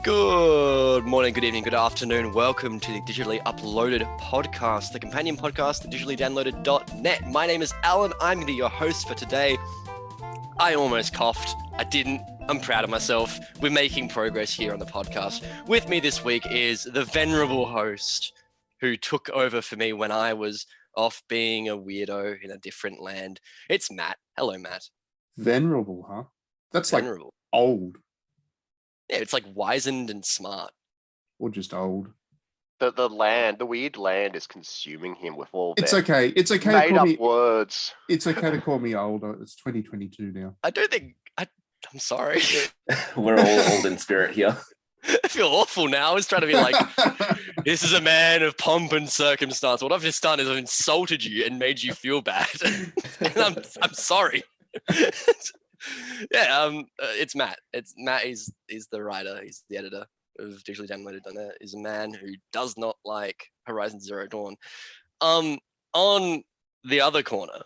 Good morning, good evening, good afternoon. Welcome to the digitally uploaded podcast, the companion podcast, the digitallydownloaded.net. My name is Alan. I'm going to be your host for today. I almost coughed. I didn't. I'm proud of myself. We're making progress here on the podcast. With me this week is the venerable host who took over for me when I was off being a weirdo in a different land. It's Matt. Hello, Matt. Venerable, huh? That's Venerable. Like old. Yeah, it's like wizened and smart. Or just old. The weird land is consuming him with all It's their okay. It's okay to made call up me words. It's okay to call me old. It's 2022 now. I'm sorry. We're all old in spirit here. I feel awful now. I was trying to be like, this is a man of pomp and circumstance. What I've just done is I've insulted you and made you feel bad. And I'm sorry. It's Matt. Matt is the writer. He's the editor of Digitally Downloaded. Is a man who does not like Horizon Zero Dawn. On the other corner,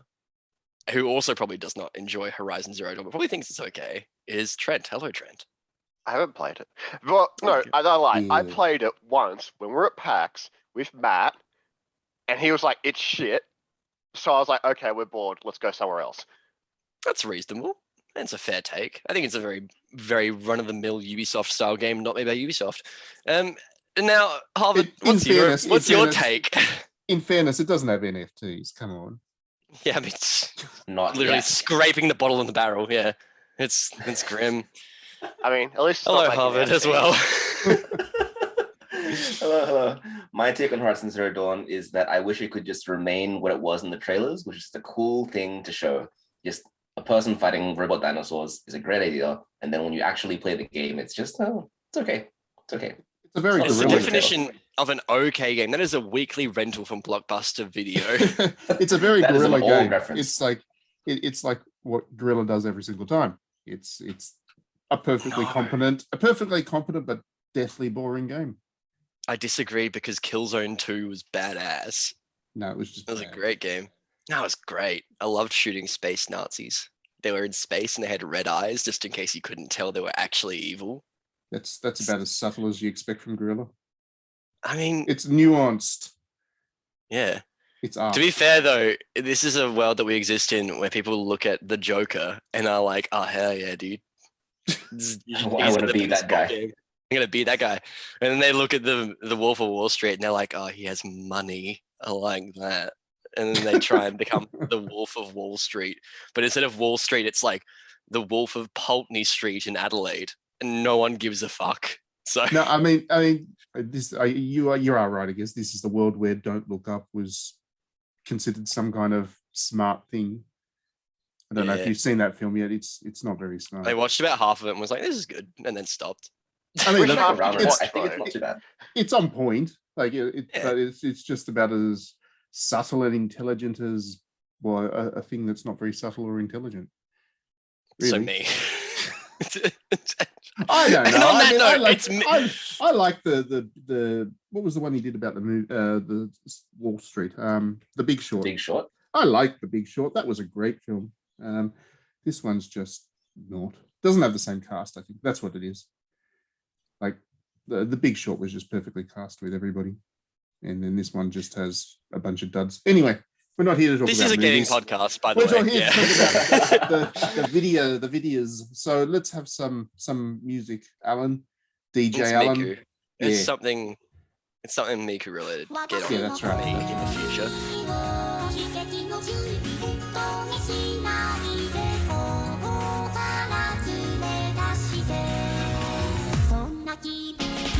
who also probably does not enjoy Horizon Zero Dawn, but probably thinks it's okay, is Trent. Hello, Trent. I haven't played it. Well, no, Okay. I don't lie. Yeah. I played it once when we were at PAX with Matt, and he was like, "It's shit." So I was like, "Okay, we're bored. Let's go somewhere else." That's reasonable. That's a fair take. I think it's a very, very run-of-the-mill Ubisoft style game, not made by Ubisoft. Now, Harvard, what's your take? In fairness, it doesn't have NFTs. Come on. Yeah, I mean, it's Not literally yet. scraping the bottle in the barrel. Yeah, it's grim. I mean, at least it's Hello, not making Harvard, as NFTs. well. Hello. My take on Horizon Zero Dawn is that I wish it could just remain what it was in the trailers, which is the cool thing to show. Just a person fighting robot dinosaurs is a great idea, and then when you actually play the game, it's just it's okay. It's okay. It's a very It's the Guerrilla definition of an okay game. That is a weekly rental from Blockbuster Video. It's a very That is an Guerrilla old game. reference. It's like what Guerrilla does every single time. It's a perfectly No. competent but deathly boring game. I disagree because Killzone 2 was badass. No, it was just It was a bad. great game. No, it was great. I loved shooting space Nazis. They were in space and they had red eyes just in case you couldn't tell they were actually evil. That's about as subtle as you expect from Guerrilla. I mean, It's nuanced. yeah. It's art. To be fair, though, this is a world that we exist in where people look at the Joker and are like, oh, hell yeah, dude. He's I wanna gonna be this that guy. game. I'm going to be that guy. And then they look at the Wolf of Wall Street and they're like, oh, he has money. I like that. And then they try and become the Wolf of Wall Street. But instead of Wall Street, it's like the Wolf of Pulteney Street in Adelaide. And no one gives a fuck. So No, I mean, you are right. I guess this is the world where Don't Look Up was considered some kind of smart thing. I don't know if Yeah. you've seen that film yet. It's not very smart. I watched about half of it and was like, this is good. And then stopped. I mean, Which look, half Around did it, you I watch, think it's though? not too bad. it's on point. Like Yeah. but it's just about as subtle and intelligent as a thing that's not very subtle or intelligent. So Really. me. I don't And know. on that I note, like, it's me. I like the what was the one he did about the movie, the Wall Street, The Big Short. Big Short. I like The Big Short. That was a great film. This one's just not. Doesn't have the same cast. I think that's what it is. Like the Big Short was just perfectly cast with everybody, and then this one just has a bunch of duds. Anyway, we're not here to talk This about is a gaming movies. podcast, by the We're way. not here Yeah. to talk about the videos. So let's have some music, Alan, DJ It's Alan. Miku. It's Yeah. something Miku related. Get on Yeah, that's right. me in the future. 悲劇の準備とにしないでここから連れ出してそんな気分よ 「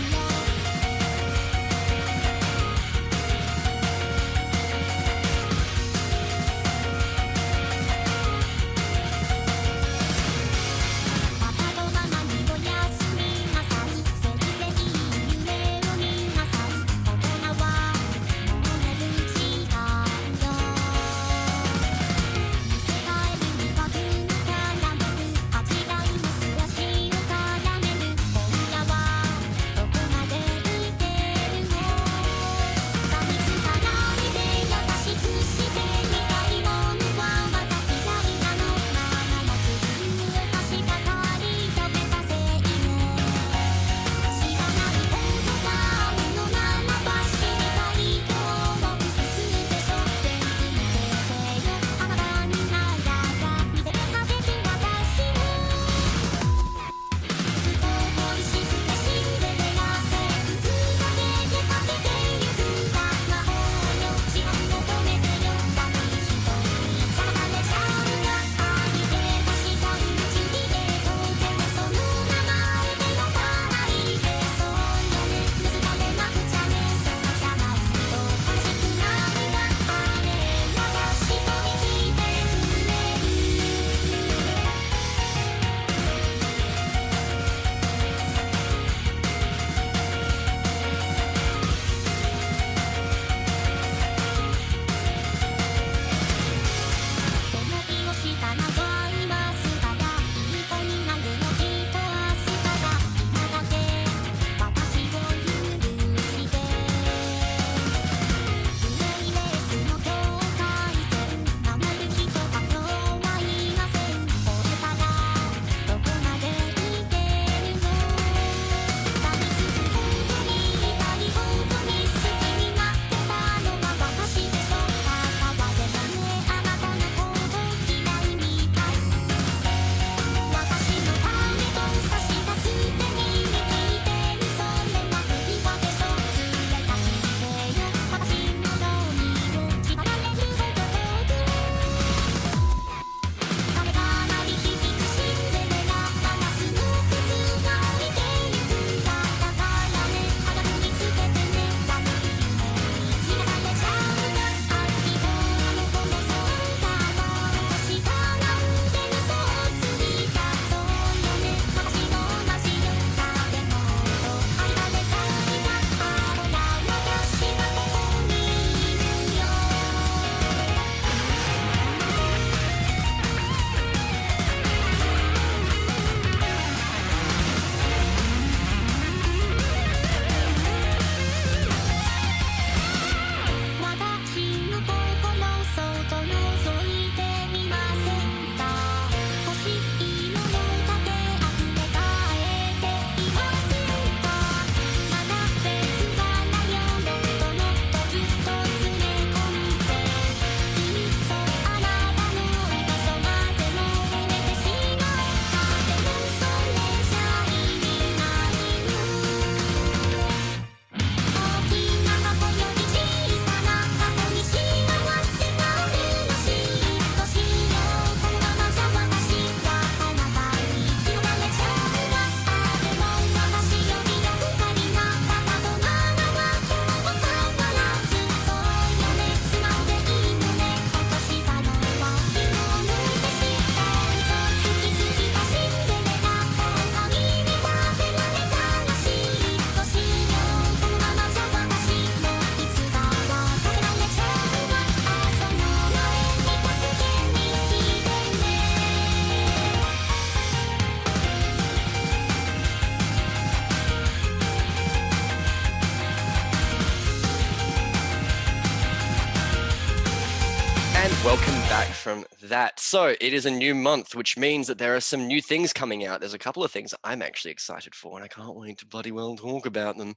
back from that. So it is a new month, which means that there are some new things coming out. There's a couple of things I'm actually excited for, and I can't wait to bloody well talk about them.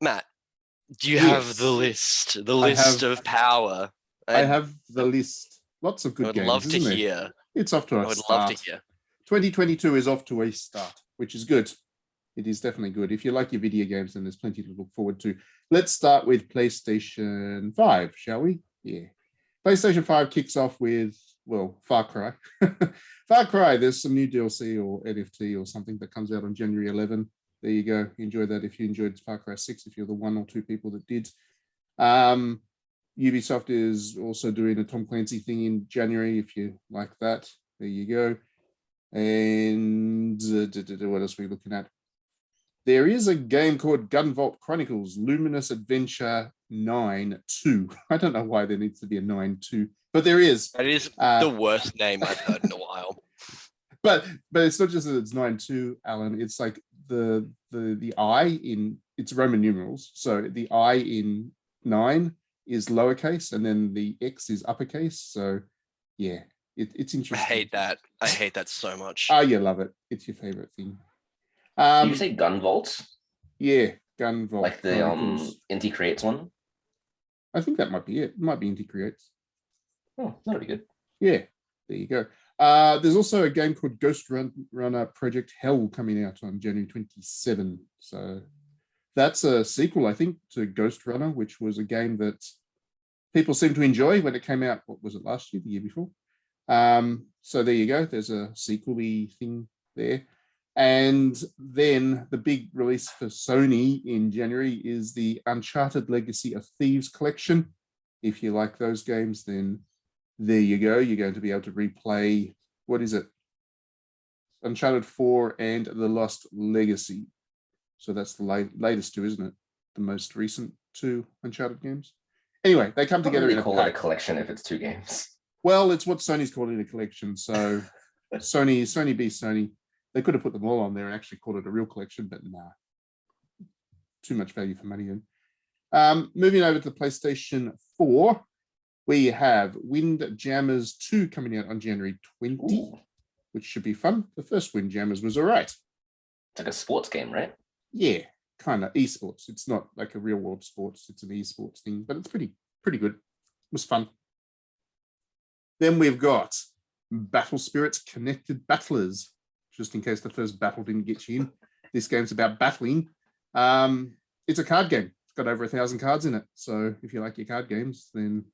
Matt, do you have the Yes. list? The list of power? I have the list. Lots of I good would games, love to isn't there? hear. It's off to I a would start. love to hear. 2022 is off to a start, which is good. It is definitely good. If you like your video games, then there's plenty to look forward to. Let's start with PlayStation 5, shall we? Yeah. PlayStation 5 kicks off with, well, Far Cry. Far Cry, there's some new DLC or NFT or something that comes out on January 11. There you go. Enjoy that if you enjoyed Far Cry 6, if you're the one or two people that did. Ubisoft is also doing a Tom Clancy thing in January, if you like that. There you go. And what else are we looking at? There is a game called Gunvolt Chronicles Luminous Adventure 9-2. I don't know why there needs to be a 9-2, but there is. That is the worst name I've heard in a while. But it's not just that it's 9-2, Alan. It's like the I in, it's Roman numerals. So the I in 9 is lowercase, and then the X is uppercase. So yeah, it's interesting. I hate that. I hate that so much. Oh, you love it. It's your favorite thing. Did you say Gunvolt? Yeah, Gunvolt. Like the Inti Creates one? I think that might be it. It might be Inti Creates. Oh, that'll be good. Yeah, there you go. There's also a game called Ghost Runner Project Hell coming out on January 27. So that's a sequel, I think, to Ghost Runner, which was a game that people seemed to enjoy when it came out. What was it, last year, the year before? So there you go. There's a sequel-y thing there. And then the big release for Sony in January is the Uncharted Legacy of Thieves collection. If you like those games, then there you go. You're going to be able to replay, what is it? Uncharted 4 and The Lost Legacy. So that's the latest two, isn't it? The most recent two Uncharted games. Anyway, they come together in a call pack. it a collection if it's two games. Well, it's what Sony's calling a collection. So Sony be Sony. They could have put them all on there and actually called it a real collection, but nah. Too much value for money then. Moving over to the PlayStation 4, we have Windjammers 2 coming out on January 20, Ooh. which should be fun. The first Windjammers was all right. It's like a sports game, right? Yeah, kind of esports. It's not like a real world sports. It's an esports thing, but it's pretty good. It was fun. Then we've got Battle Spirits Connected Battlers. Just in case the first battle didn't get you in. This game's about battling. It's a card game. It's got over 1,000 cards in it. So if you like your card games, then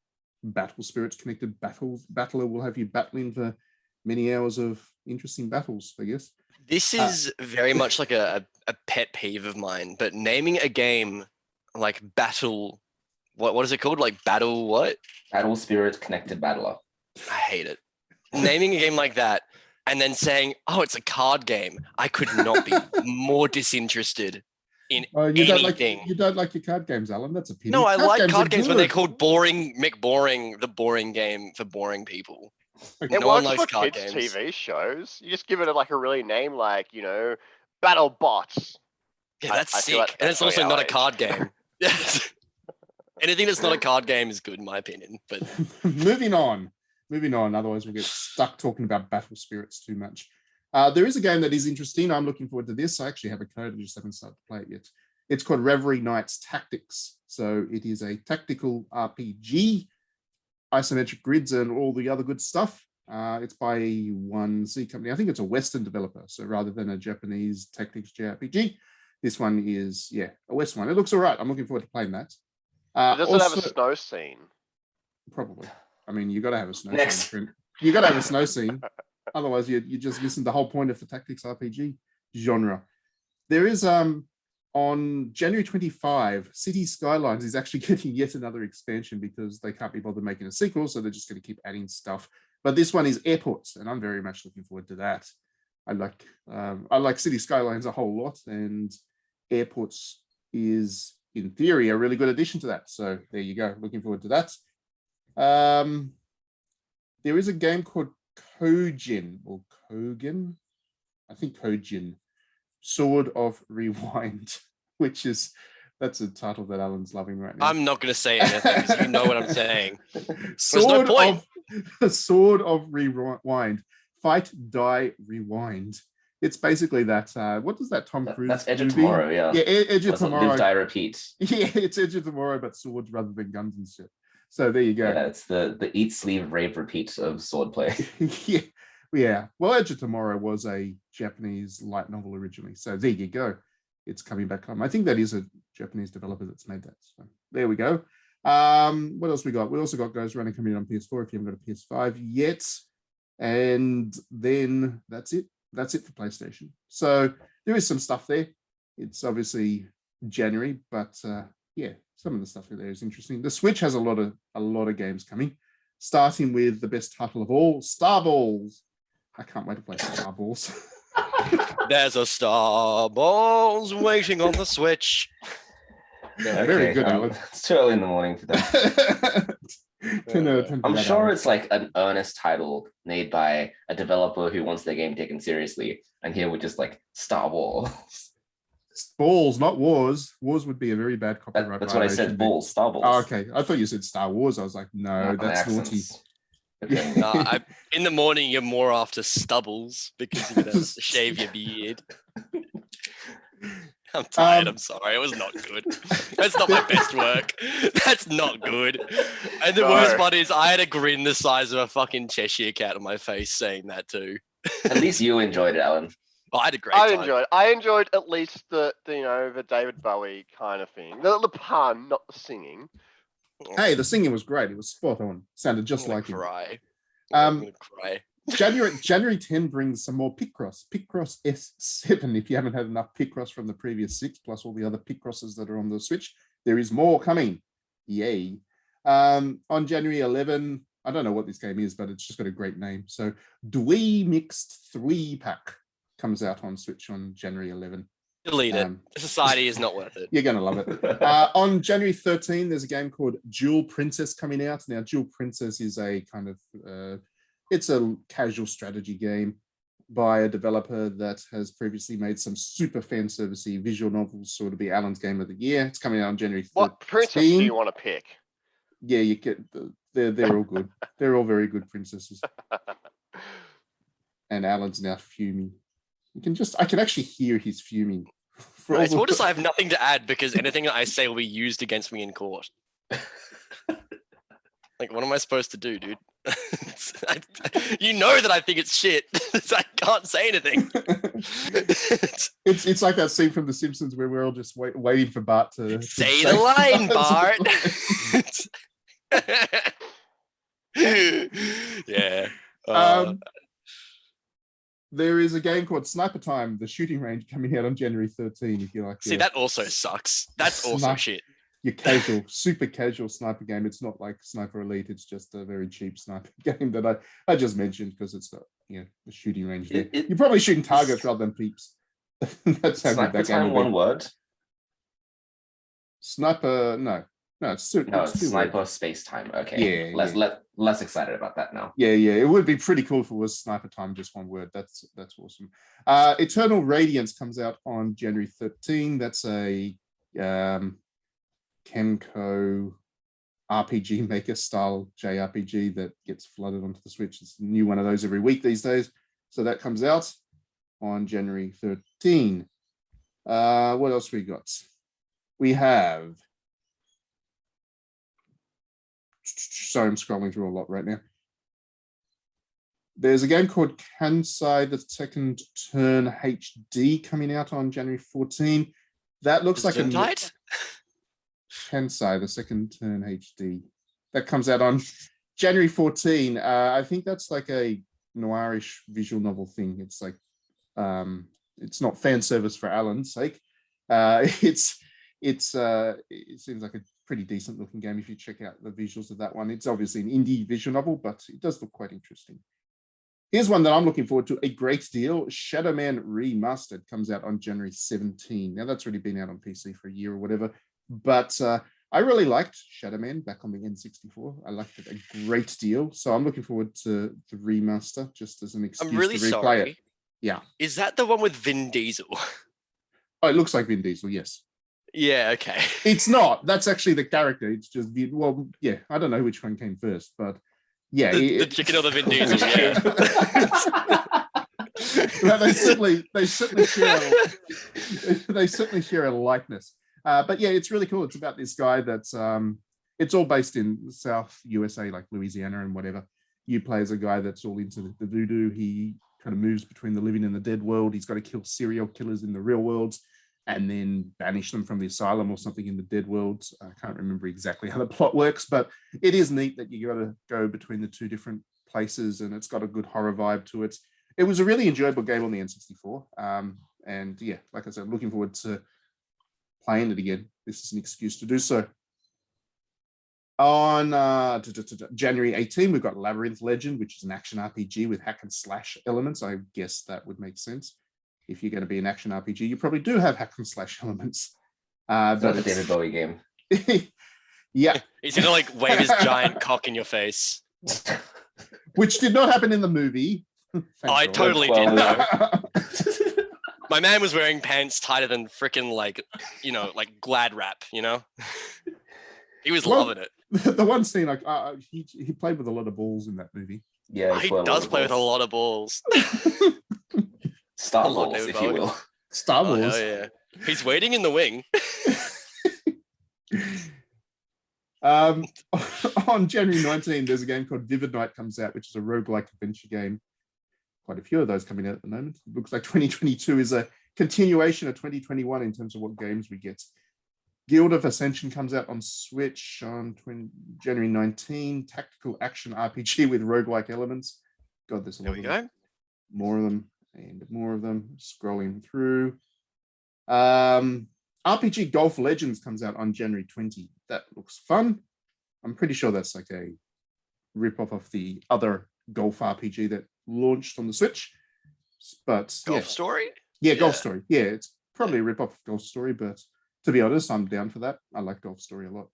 Battle Spirits Connected Battler will have you battling for many hours of interesting battles, I guess. This is very much like a pet peeve of mine, but naming a game like Battle, what is it called? Like Battle what? Battle Spirit Connected Battler. I hate it. Naming a game like that and then saying, oh, it's a card game. I could not be more disinterested in anything. You don't like your card games, Alan. That's a pity. No, I like card are games when they're good. called boring, McBoring, the boring game for boring people. Okay. It No one works likes for card kids' games. TV shows. You just give it like a really name, like Battle Bots. Yeah, that's I feel sick. like And it's that's also really not a our age. card game. Yes. Anything that's not a card game is good in my opinion. But Moving on. Otherwise, we'll get stuck talking about Battle Spirits too much. There is a game that is interesting. I'm looking forward to this. I actually have a code. I just haven't started to play it yet. It's called Reverie Knights Tactics. So it is a tactical RPG, isometric grids, and all the other good stuff. It's by 1C company. I think it's a Western developer. So rather than a Japanese tactics JRPG, this one is, a Western one. It looks all right. I'm looking forward to playing that. Does it have a snow scene? Probably. I mean, you got to have a snow Next. scene. You got to have a snow scene. Otherwise, you just missing the whole point of the tactics RPG genre. There is on January 25, City Skylines is actually getting yet another expansion because they can't be bothered making a sequel, so they're just going to keep adding stuff. But this one is airports, and I'm very much looking forward to that. I like City Skylines a whole lot, and airports is, in theory, a really good addition to that. So there you go. Looking forward to that. There is a game called Kojin or Kogan, I think Kojin, Sword of Rewind, which is That's a title that Alan's loving right now. I'm not going to say anything because you know what I'm saying. Sword no point. Sword of Rewind. Fight, die, rewind. It's basically that. What does that Tom Cruise? That's Edge of movie? Tomorrow, yeah. Yeah, Edge of That's what Tomorrow. Live, Die, Repeat. Yeah, it's Edge of Tomorrow, but swords rather than guns and shit. So there you go. Yeah, it's the eat, sleeve, rave, repeat of swordplay. yeah. Well, Edge of Tomorrow was a Japanese light novel originally. So there you go. It's coming back home. I think that is a Japanese developer that's made that. So there we go. What else we got? We also got Ghost Runner coming in on PS4 if you haven't got a PS5 yet. And then that's it. That's it for PlayStation. So there is some stuff there. It's obviously January, but yeah, some of the stuff there is interesting. The Switch has a lot of games coming, starting with the best title of all, Star Balls. I can't wait to play Star Balls. There's a Star Balls waiting on the Switch. Yeah, Very good, Alan. It's too early in the morning for that. I'm sure Alan. it's like an earnest title made by a developer who wants their game taken seriously. And here we're just like Star Wars. Balls, not wars. Wars would be a very bad copyright. That's what I said. Balls, Star Balls. Oh, okay. I thought you said Star Wars. I was like, no, that's naughty. Okay. No, in the morning, you're more after stubbles because you're going to shave your beard. I'm tired. I'm sorry. It was not good. That's not my best work. That's not good. And the worst part is I had a grin the size of a fucking Cheshire cat on my face saying that too. At least you enjoyed it, Alan. Oh, I had a great time. I enjoyed at least the David Bowie kind of thing. The pun, not the singing. Hey, the singing was great. It was spot on. Sounded just like him. I'm gonna cry. January 10 brings some more Picross S7. If you haven't had enough Picross from the previous 6, plus all the other Picrosses that are on the Switch, there is more coming. Yay. On January 11, I don't know what this game is, but it's just got a great name. So Dwee Mixed 3-pack comes out on Switch on January 11. Delete it. Society is not worth it. You're going to love it. On January 13, there's a game called Jewel Princess coming out. Now, Jewel Princess is a kind of, it's a casual strategy game by a developer that has previously made some super fan servicey visual novels, sort of be Alan's Game of the Year. It's coming out on January 13. What princess do you want to pick? Yeah, you get, they're all good. They're all very good princesses. And Alan's now fuming. I can actually hear his fuming. Right, so we'll just I have nothing to add because anything that I say will be used against me in court. Like, what am I supposed to do, dude? You know that I think it's shit. I can't say anything. It's like that scene from The Simpsons where we're all just waiting for Bart to say the line, Bart. Yeah. There is a game called Sniper Time, the shooting range, coming out on January 13. If you like, see, that also sucks. That's also shit. Your casual, super casual sniper game. It's not like Sniper Elite. It's just a very cheap sniper game that I just mentioned because it's got the shooting range there. You're probably shooting targets rather than peeps. That's how Sniper good that Time, game one word. Sniper, no, it's Sniper Space Time. Okay, less excited about that now. Yeah, it would be pretty cool if it was Sniper Time, just one word. That's awesome. Eternal Radiance comes out on January 13. That's a Kemco RPG Maker style JRPG that gets flooded onto the Switch. It's a new one of those every week these days. So that comes out on January 13. What else we got? We have, sorry, I'm scrolling through a lot right now. There's a game called Kansai, the Second Turn HD, coming out on January 14. That looks like a Kansai, the Second Turn HD. That comes out on January 14. I think that's like a noirish visual novel thing. It's like, it's not fan service for Alan's sake. It seems like a pretty decent looking game if you check out the visuals of that one. It's obviously an indie visual novel, but it does look quite interesting. Here's one that I'm looking forward to a great deal. Shadow Man Remastered comes out on January 17. Now that's already been out on PC for a year or whatever, but I really liked Shadow Man back on the N64. I liked it a great deal. So I'm looking forward to the remaster just as an excuse I'm really to replay sorry. it. Yeah. Is that the one with Vin Diesel? Oh, it looks like Vin Diesel, yes. Yeah, okay. It's not. That's actually the character. It's just well, yeah. I don't know which one came first, but yeah, The chicken or the Vin Diesel, yeah. Well, they certainly share a likeness. But yeah, it's really cool. It's about this guy that's it's all based in South USA, like Louisiana and whatever. You play as a guy that's all into the voodoo. He kind of moves between the living and the dead world. He's got to kill serial killers in the real worlds and then banish them from the asylum or something in the dead worlds. I can't remember exactly how the plot works, but it is neat that you got to go between the two different places, and it's got a good horror vibe to it. It was a really enjoyable game on the N64. And yeah, like I said, looking forward to playing it again. This is an excuse to do so. On January 18, we've got Labyrinth Legend, which is an action RPG with hack and slash elements. I guess that would make sense. If you're going to be an action RPG, you probably do have hack and slash elements. It's not a David Bowie game. Yeah. He's going to like wave his giant cock in your face. Which did not happen in the movie. I totally did though. My man was wearing pants tighter than freaking like glad wrap, He was loving it. The one scene, like he played with a lot of balls in that movie. Yeah, he does play with a lot of balls. Star Wars, if you will. Star Wars. Oh, yeah. He's waiting in the wing. On January 19, there's a game called Vivid Night comes out, which is a roguelike adventure game. Quite a few of those coming out at the moment. It looks like 2022 is a continuation of 2021 in terms of what games we get. Guild of Ascension comes out on Switch on January 19. Tactical action RPG with roguelike elements. God, there's a lot of them. More of them and more of them. Scrolling through. RPG Golf Legends comes out on January 20. That looks fun. I'm pretty sure that's like a rip-off of the other golf RPG that launched on the Switch. But Golf Story? Yeah, Golf Story. Yeah, it's probably a rip-off of Golf Story, but to be honest, I'm down for that. I like Golf Story a lot.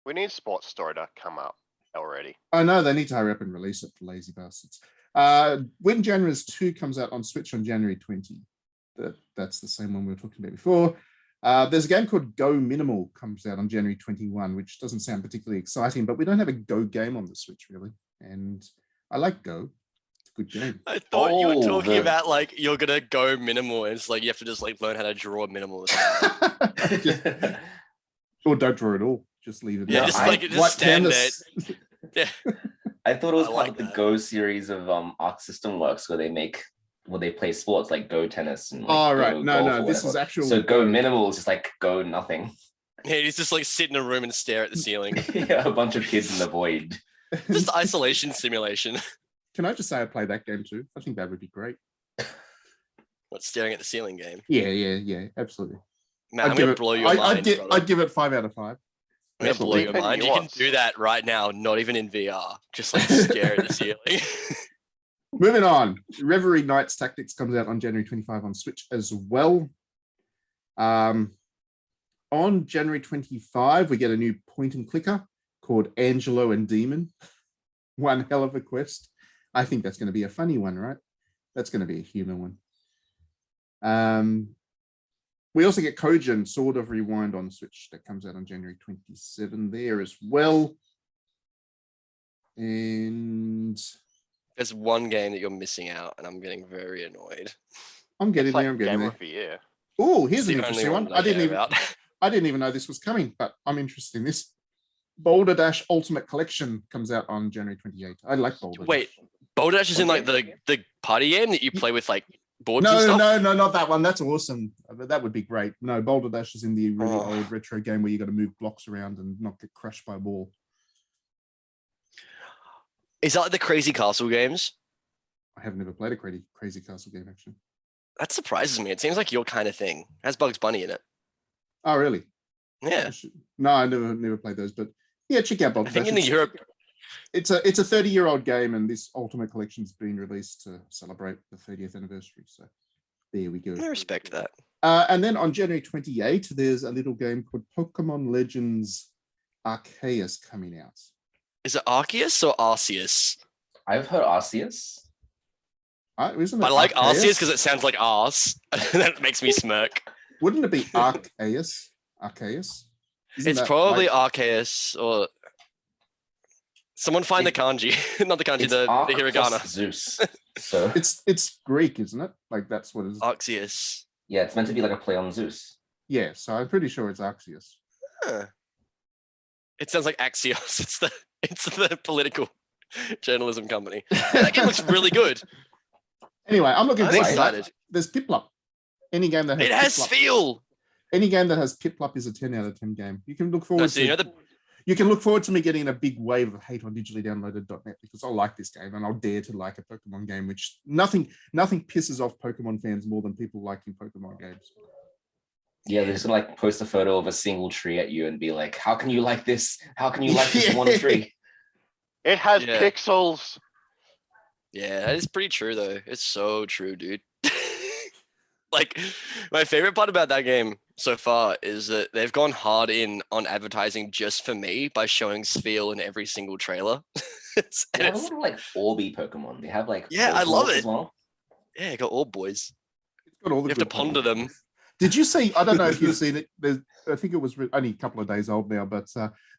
We need Sports Story to come out already. I know they need to hurry up and release it, for lazy bastards. Windjammers 2 comes out on Switch on January 20. That's the same one we were talking about before. There's a game called Go Minimal comes out on January 21, which doesn't sound particularly exciting, but we don't have a Go game on the Switch really. And I like Go. It's a good game. I thought you were talking about like you're gonna go minimal. And it's like you have to just like learn how to draw minimal. Or don't draw at all. Just leave it. Yeah, just stand there. Yeah. I thought it was part of the Go series of Arc System Works where they play sports like Go tennis and right. No, this whatever. is actual. So Go Minimal is just like Go nothing. Yeah, he's just like sit in a room and stare at the ceiling. Yeah, a bunch of kids in the void. Just isolation simulation. Can I just say I play that game too? I think that would be great. What, staring at the ceiling game? Yeah, absolutely. Man, I'm gonna blow your mind. I'd give it 5 out of 5. I'm gonna blow your mind. You can do that right now, not even in VR. Just like stare at the ceiling. Moving on. Reverie Knights Tactics comes out on January 25 on Switch as well. On January 25, we get a new point and clicker called Angelo and Demon. One hell of a quest. I think that's going to be a funny one, right? That's going to be a human one. We also get Kojin Sword of Rewind on Switch that comes out on January 27 there as well. And there's one game that you're missing out, and I'm getting very annoyed. I'm getting there. I'm getting there. Yeah. Oh, here's an interesting one. I didn't even know this was coming, but I'm interested in this. Boulder Dash Ultimate Collection comes out on January 28th. I like Boulder. Wait, Boulder Dash is in like the party game that you play with like boards no, and stuff? No, not that one. That's awesome. That would be great. No, Boulder Dash is in the really old retro game where you got to move blocks around and not get crushed by a wall. Is that like the Crazy Castle games? I have never played a Crazy Castle game, actually. That surprises me. It seems like your kind of thing. It has Bugs Bunny in it. Oh, really? Yeah. No, I never played those, but yeah, check out Boulder Dash. I think in Europe, it's a 30-year-old game, and this Ultimate Collection's been released to celebrate the 30th anniversary. So there we go. I respect that. And then on January 28, there's a little game called Pokemon Legends Arceus coming out. Is it Arceus or Arceus? I've heard Arceus. I like Arceus because it sounds like arse. That makes me smirk. Wouldn't it be Arceus? Arceus. Isn't It's that probably like- Arceus or someone find the kanji, not the kanji, It's the Arc hiragana. plus Zeus. So it's Greek, isn't it? Like that's what it is. Arceus. yeah, it's meant to be like a play on Zeus. Yeah, so I'm pretty sure it's Arceus. Huh. It sounds like Axios. It's the political journalism company. Yeah, that game looks really good. Anyway, I'm looking I'm forward to excited. that. There's Piplup. Any game that has It has Piplup, feel. any game that has Piplup is a 10 out of 10 game. You can look forward No, so to you know the you can look forward to me getting a big wave of hate on digitallydownloaded.net because I like this game and I'll dare to like a Pokemon game, which nothing pisses off Pokemon fans more than people liking Pokemon games. Yeah, they're just gonna like post a photo of a single tree at you and be like, "How can you like this? How can you like this one tree?" It has Yeah. pixels. Yeah, that is pretty true though. It's so true, dude. Like my favorite part about that game so far is that they've gone hard in on advertising just for me by showing Spheal in every single trailer. it's, They and have a it's lot of like Orby Pokemon. They have like Yeah, I love Voltorb it. as well. yeah, got all boys. It's got all the You have to good ponder them. Did you see? I don't know if you've seen it. I think it was only a couple of days old now, but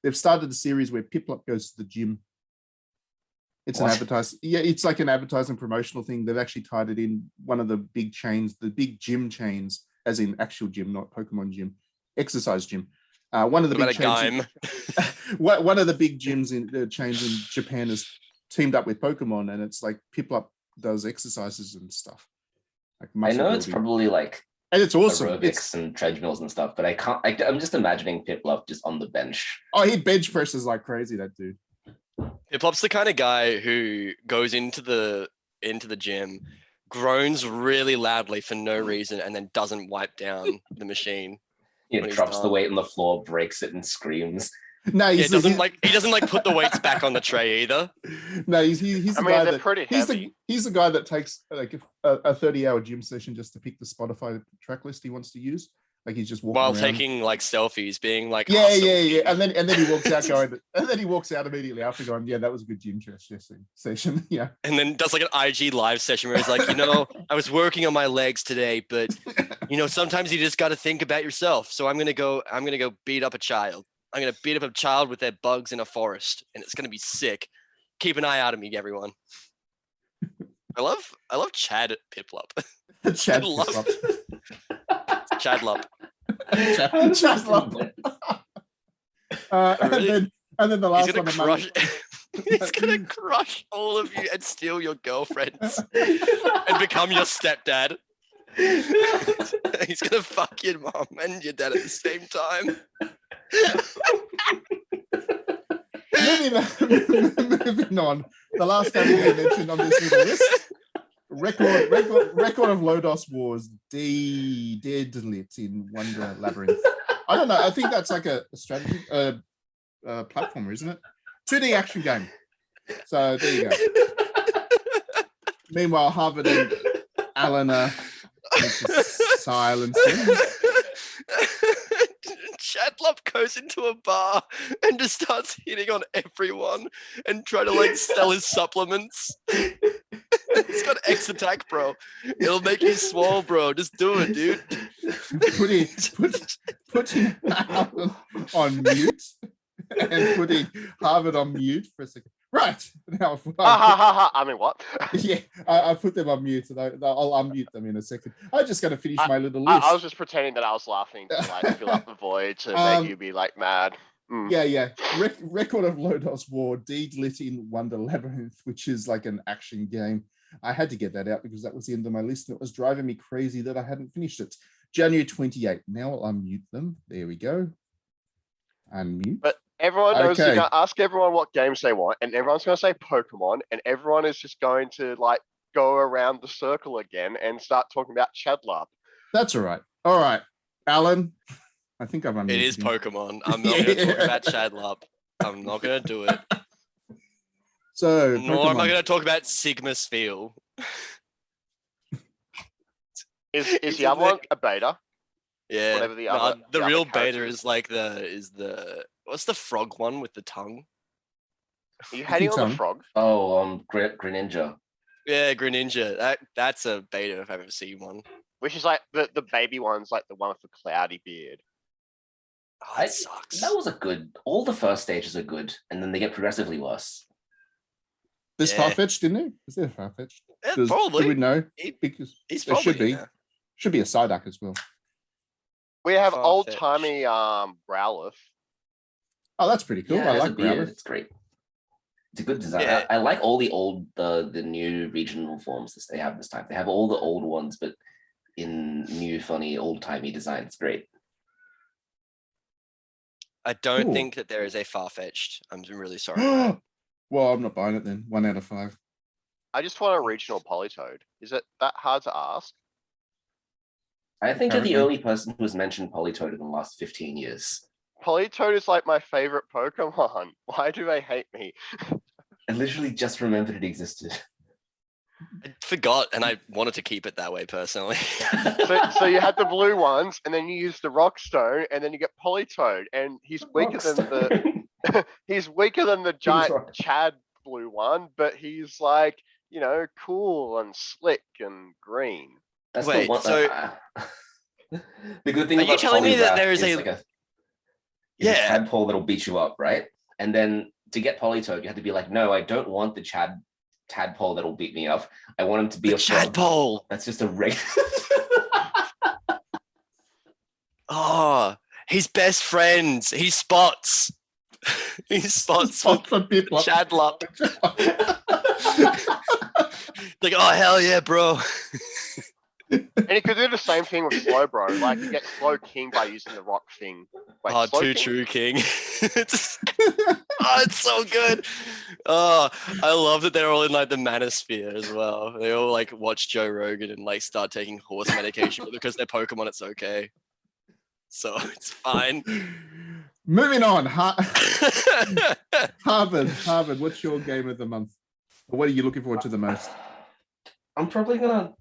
they've started a series where Piplup goes to the gym. It's What? an advertising. Yeah, it's like an advertising promotional thing. They've actually tied it in one of the big chains, the big gym chains, as in actual gym, not Pokemon gym, exercise gym. One of the What big about a chains. Gaim? One of the big gyms in chains in Japan has teamed up with Pokemon, and it's like Piplup does exercises and stuff. Like I muscle know it's building. probably like And it's awesome. aerobics It's, and treadmills and stuff, but I can't. I'm just imagining Piplup just on the bench. oh, he bench presses like crazy, that dude. Hiplop's the kind of guy who goes into the gym, groans really loudly for no reason, and then doesn't wipe down the machine. He When he's drops the done. weight on the floor, breaks it, and screams. No, Yeah, he's he doesn't like put the weights back on the tray either. No, he's the I guy mean, they're that pretty he's heavy. the guy that takes like a 30-hour gym session just to pick the Spotify track list he wants to use. Like he's just walking While around. taking like selfies, being like, Yeah, "Hustle, yeah, yeah. baby." And then he walks out going, and then he walks out immediately after going, yeah, that was a good gym session. Yeah. And then does like an IG live session where he's like, I was working on my legs today, but sometimes you just got to think about yourself. So I'm gonna go beat up a child. I'm gonna beat up a child with their bugs in a forest, and it's gonna be sick. Keep an eye out on me, everyone. I love Chad Piplup. Chad love- Piplup. Chadlup. Chad Piplup. Really? And then the He's last gonna one. crush. He's gonna crush all of you and steal your girlfriends and become your stepdad. He's gonna fuck your mom and your dad at the same time. Moving on. The last game we mentioned on this little list. Record of Lodos Wars, Deadlit in Wonder Labyrinth. I don't know. I think that's like a strategy platformer, isn't it? 2D action game. So there you go. Meanwhile, Harvard and Alan are silence. Chadlop goes into a bar and just starts hitting on everyone and try to like sell his supplements. He's got X attack, bro. It'll make you swole, bro. Just do it, dude. Putting Alan on mute and putting Harvard on mute for a second. Right now, I mean, what? yeah, I put them on mute, and I'll unmute them in a second. I'm just going to finish my little list. I was just pretending that I was laughing to like fill up the void to make you be like mad. Yeah. Record of Lodos War, Deedlit in Wonder Labyrinth, which is like an action game. I had to get that out because that was the end of my list, and it was driving me crazy that I hadn't finished it. January 28th. Now I'll unmute them. There we go. Unmute. But everyone knows Okay. you're gonna ask everyone what games they want, and everyone's gonna say Pokemon, and everyone is just going to like go around the circle again and start talking about Chadlup. That's all right. All right, Alan. I think I've unmuted It is him. Pokemon. I'm not going to talk about Chadlup. I'm not going to do it. So, Nor am I Pokemon. going to talk about Sigma Spheal. Is the other one a beta? Yeah. Whatever the nah, other- the the other real beta character is like what's the frog one with the tongue? Are you hating on the tongue. frog? Oh, Greninja. Yeah, Greninja. That's a beta if I've ever seen one. Which is like the baby one's like the one with the cloudy beard. Oh, that sucks. That was a good. All the first stages are good, and then they get progressively worse. There's Yeah. Farfetch'd in there. Is there Farfetch'd? Yeah, Do we probably. know? He- Because He's there probably should be. in there. Should be a Psyduck as well. We have Farfetch. old timey Growlithe. Oh, that's pretty cool. Yeah, I it has like a beard. Growlithe. It's great. It's a good design. Yeah. I like all the new regional forms that they have this time. They have all the old ones, but in new, funny, old timey design. It's great. I don't Cool. think that there is a Farfetch'd. I'm really sorry. Matt. Well, I'm not buying it then. 1 out of 5. I just want a regional Politoed. Is it that hard to ask? I think you're the Apparently. only person who has mentioned Politoed in the last 15 years. Politoed is like my favorite Pokemon. Why do they hate me? I literally just remembered it existed. I forgot, and I wanted to keep it that way personally. So you had the blue ones, and then you use the Rock Stone, and then you get Politoed, and he's weaker than the he's weaker than the giant Rock. Chad blue one, but he's like, you know, cool and slick and green. That's Wait, the one. so- The good thing Are you about telling me that Poliwrath there is a- like a Yeah. tadpole that'll beat you up, right? And then to get Politoed, you have to be like, no, I don't want the tadpole that'll beat me up. I want him to be The a frog. Chadpole. That's just a regular. Oh, his best friends. He spots. He spots with Spots a bit like- Chadlup. Like, oh hell yeah, bro. And you could do the same thing with Slowbro. Like you get Slow King by using the rock thing. Wait, Oh, Slow too King? true, King. Oh, it's so good. Oh, I love that they're all in like the manosphere as well. They all like watch Joe Rogan and like start taking horse medication, but because they're Pokemon, it's okay. So it's fine. Moving on. Harvard, what's your game of the month? Or what are you looking forward to the most? I'm probably gonna.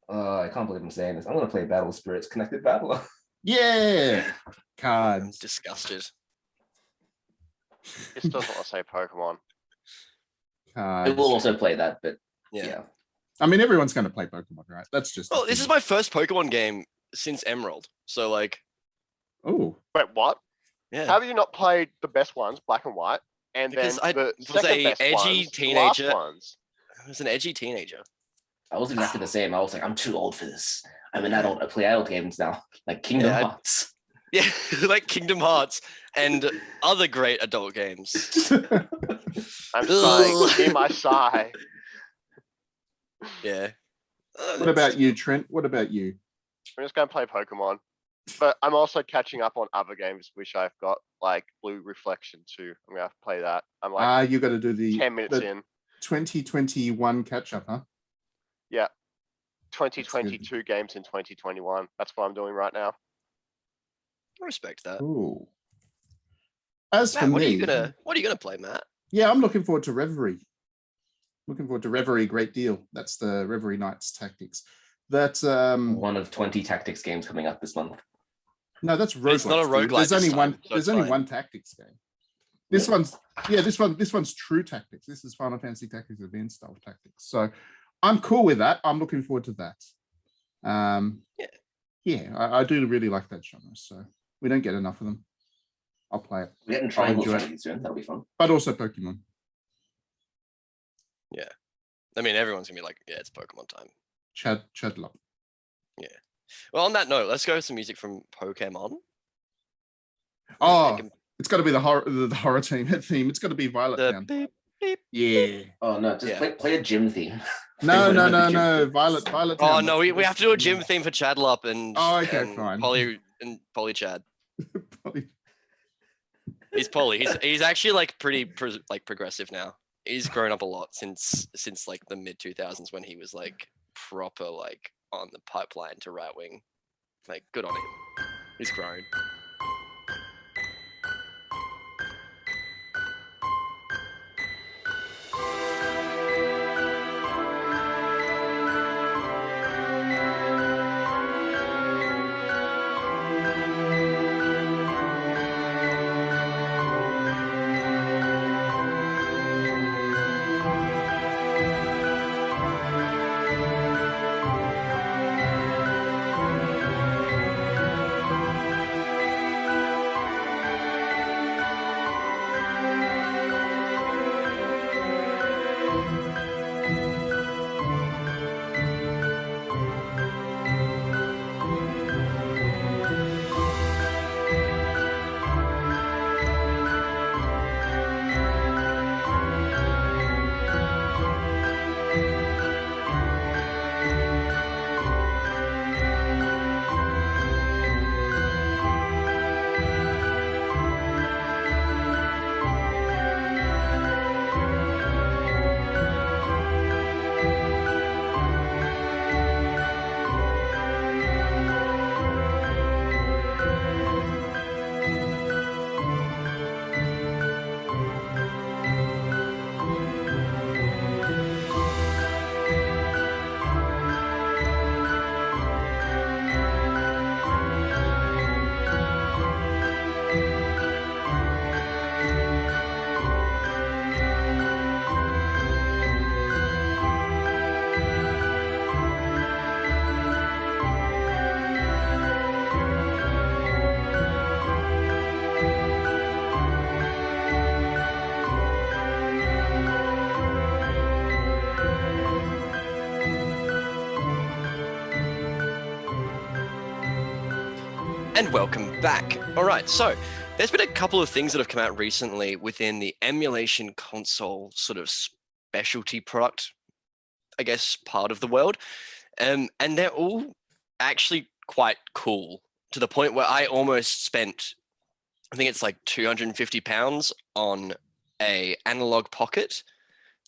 I can't believe I'm saying this. I'm gonna play Battle Spirits Connected Battler. Yeah. I'm Cards. disgusted. This doesn't want to say Pokemon. I Cards. will also play that, but Yeah. yeah. I mean, everyone's going to play Pokemon, right? That's just. Well, this is my first Pokemon game since Emerald. So like, Oh, Wait, what? yeah. How have you not played the best ones, Black and White, and Because then I the was second a best edgy ones, the last teenager. ones? I was an edgy teenager. I was exactly the same. I was like, I'm too old for this. I'm an adult. I play adult games now, like Kingdom Yeah, Hearts. Yeah, like Kingdom Hearts and other great adult games. I'm sighing. Hear my sigh. Yeah. what about you, Trent? What about you? I'm just going to play Pokemon. But I'm also catching up on other games which I've got, like Blue Reflection 2. I'm going to have to play that. I'm like You got to do the 10 minutes the in. 2021 catch up, huh? 2022 games in 2021. That's what I'm doing right now. I respect that. Ooh. As Matt, for what are me, you gonna play, Matt? yeah, I'm looking forward to Reverie. Looking forward to Reverie, great deal. That's the Reverie Knights Tactics. That's One of 20 tactics games coming up this month. no, that's roguelike. It's not a roguelike There's this only time, one. so There's it's only fine. one tactics game. This one's This one's true tactics. This is Final Fantasy Tactics Advanced style tactics. So I'm cool with that. I'm looking forward to that. I do really like that genre. So we don't get enough of them. I'll play it. We're getting triangles enjoy it. really soon. That'll be fun. But also Pokemon. I mean, everyone's gonna be like, yeah, it's Pokemon time. Chadlop. Well, on that note, let's go with some music from Pokemon. Oh, Make 'em- it's got to be the horror theme. It's got to be Violet the Town. beep, beep. Yeah. Oh no, just Yeah. play a gym theme. No, Play one of the gym no. themes. Violet Oh Town. no, we have to do a gym theme for Chadlup and Oh, okay, and fine. Poly Chad. Probably- He's Poly. He's actually like pretty progressive now. He's grown up a lot since like the mid 2000s when he was like proper like on the pipeline to right wing. Like good on him. He's grown. And welcome back. All right, so there's been a couple of things that have come out recently within the emulation console sort of specialty product, I guess, part of the world. And they're all actually quite cool, to the point where I almost spent, I think it's like £250 on a analog pocket.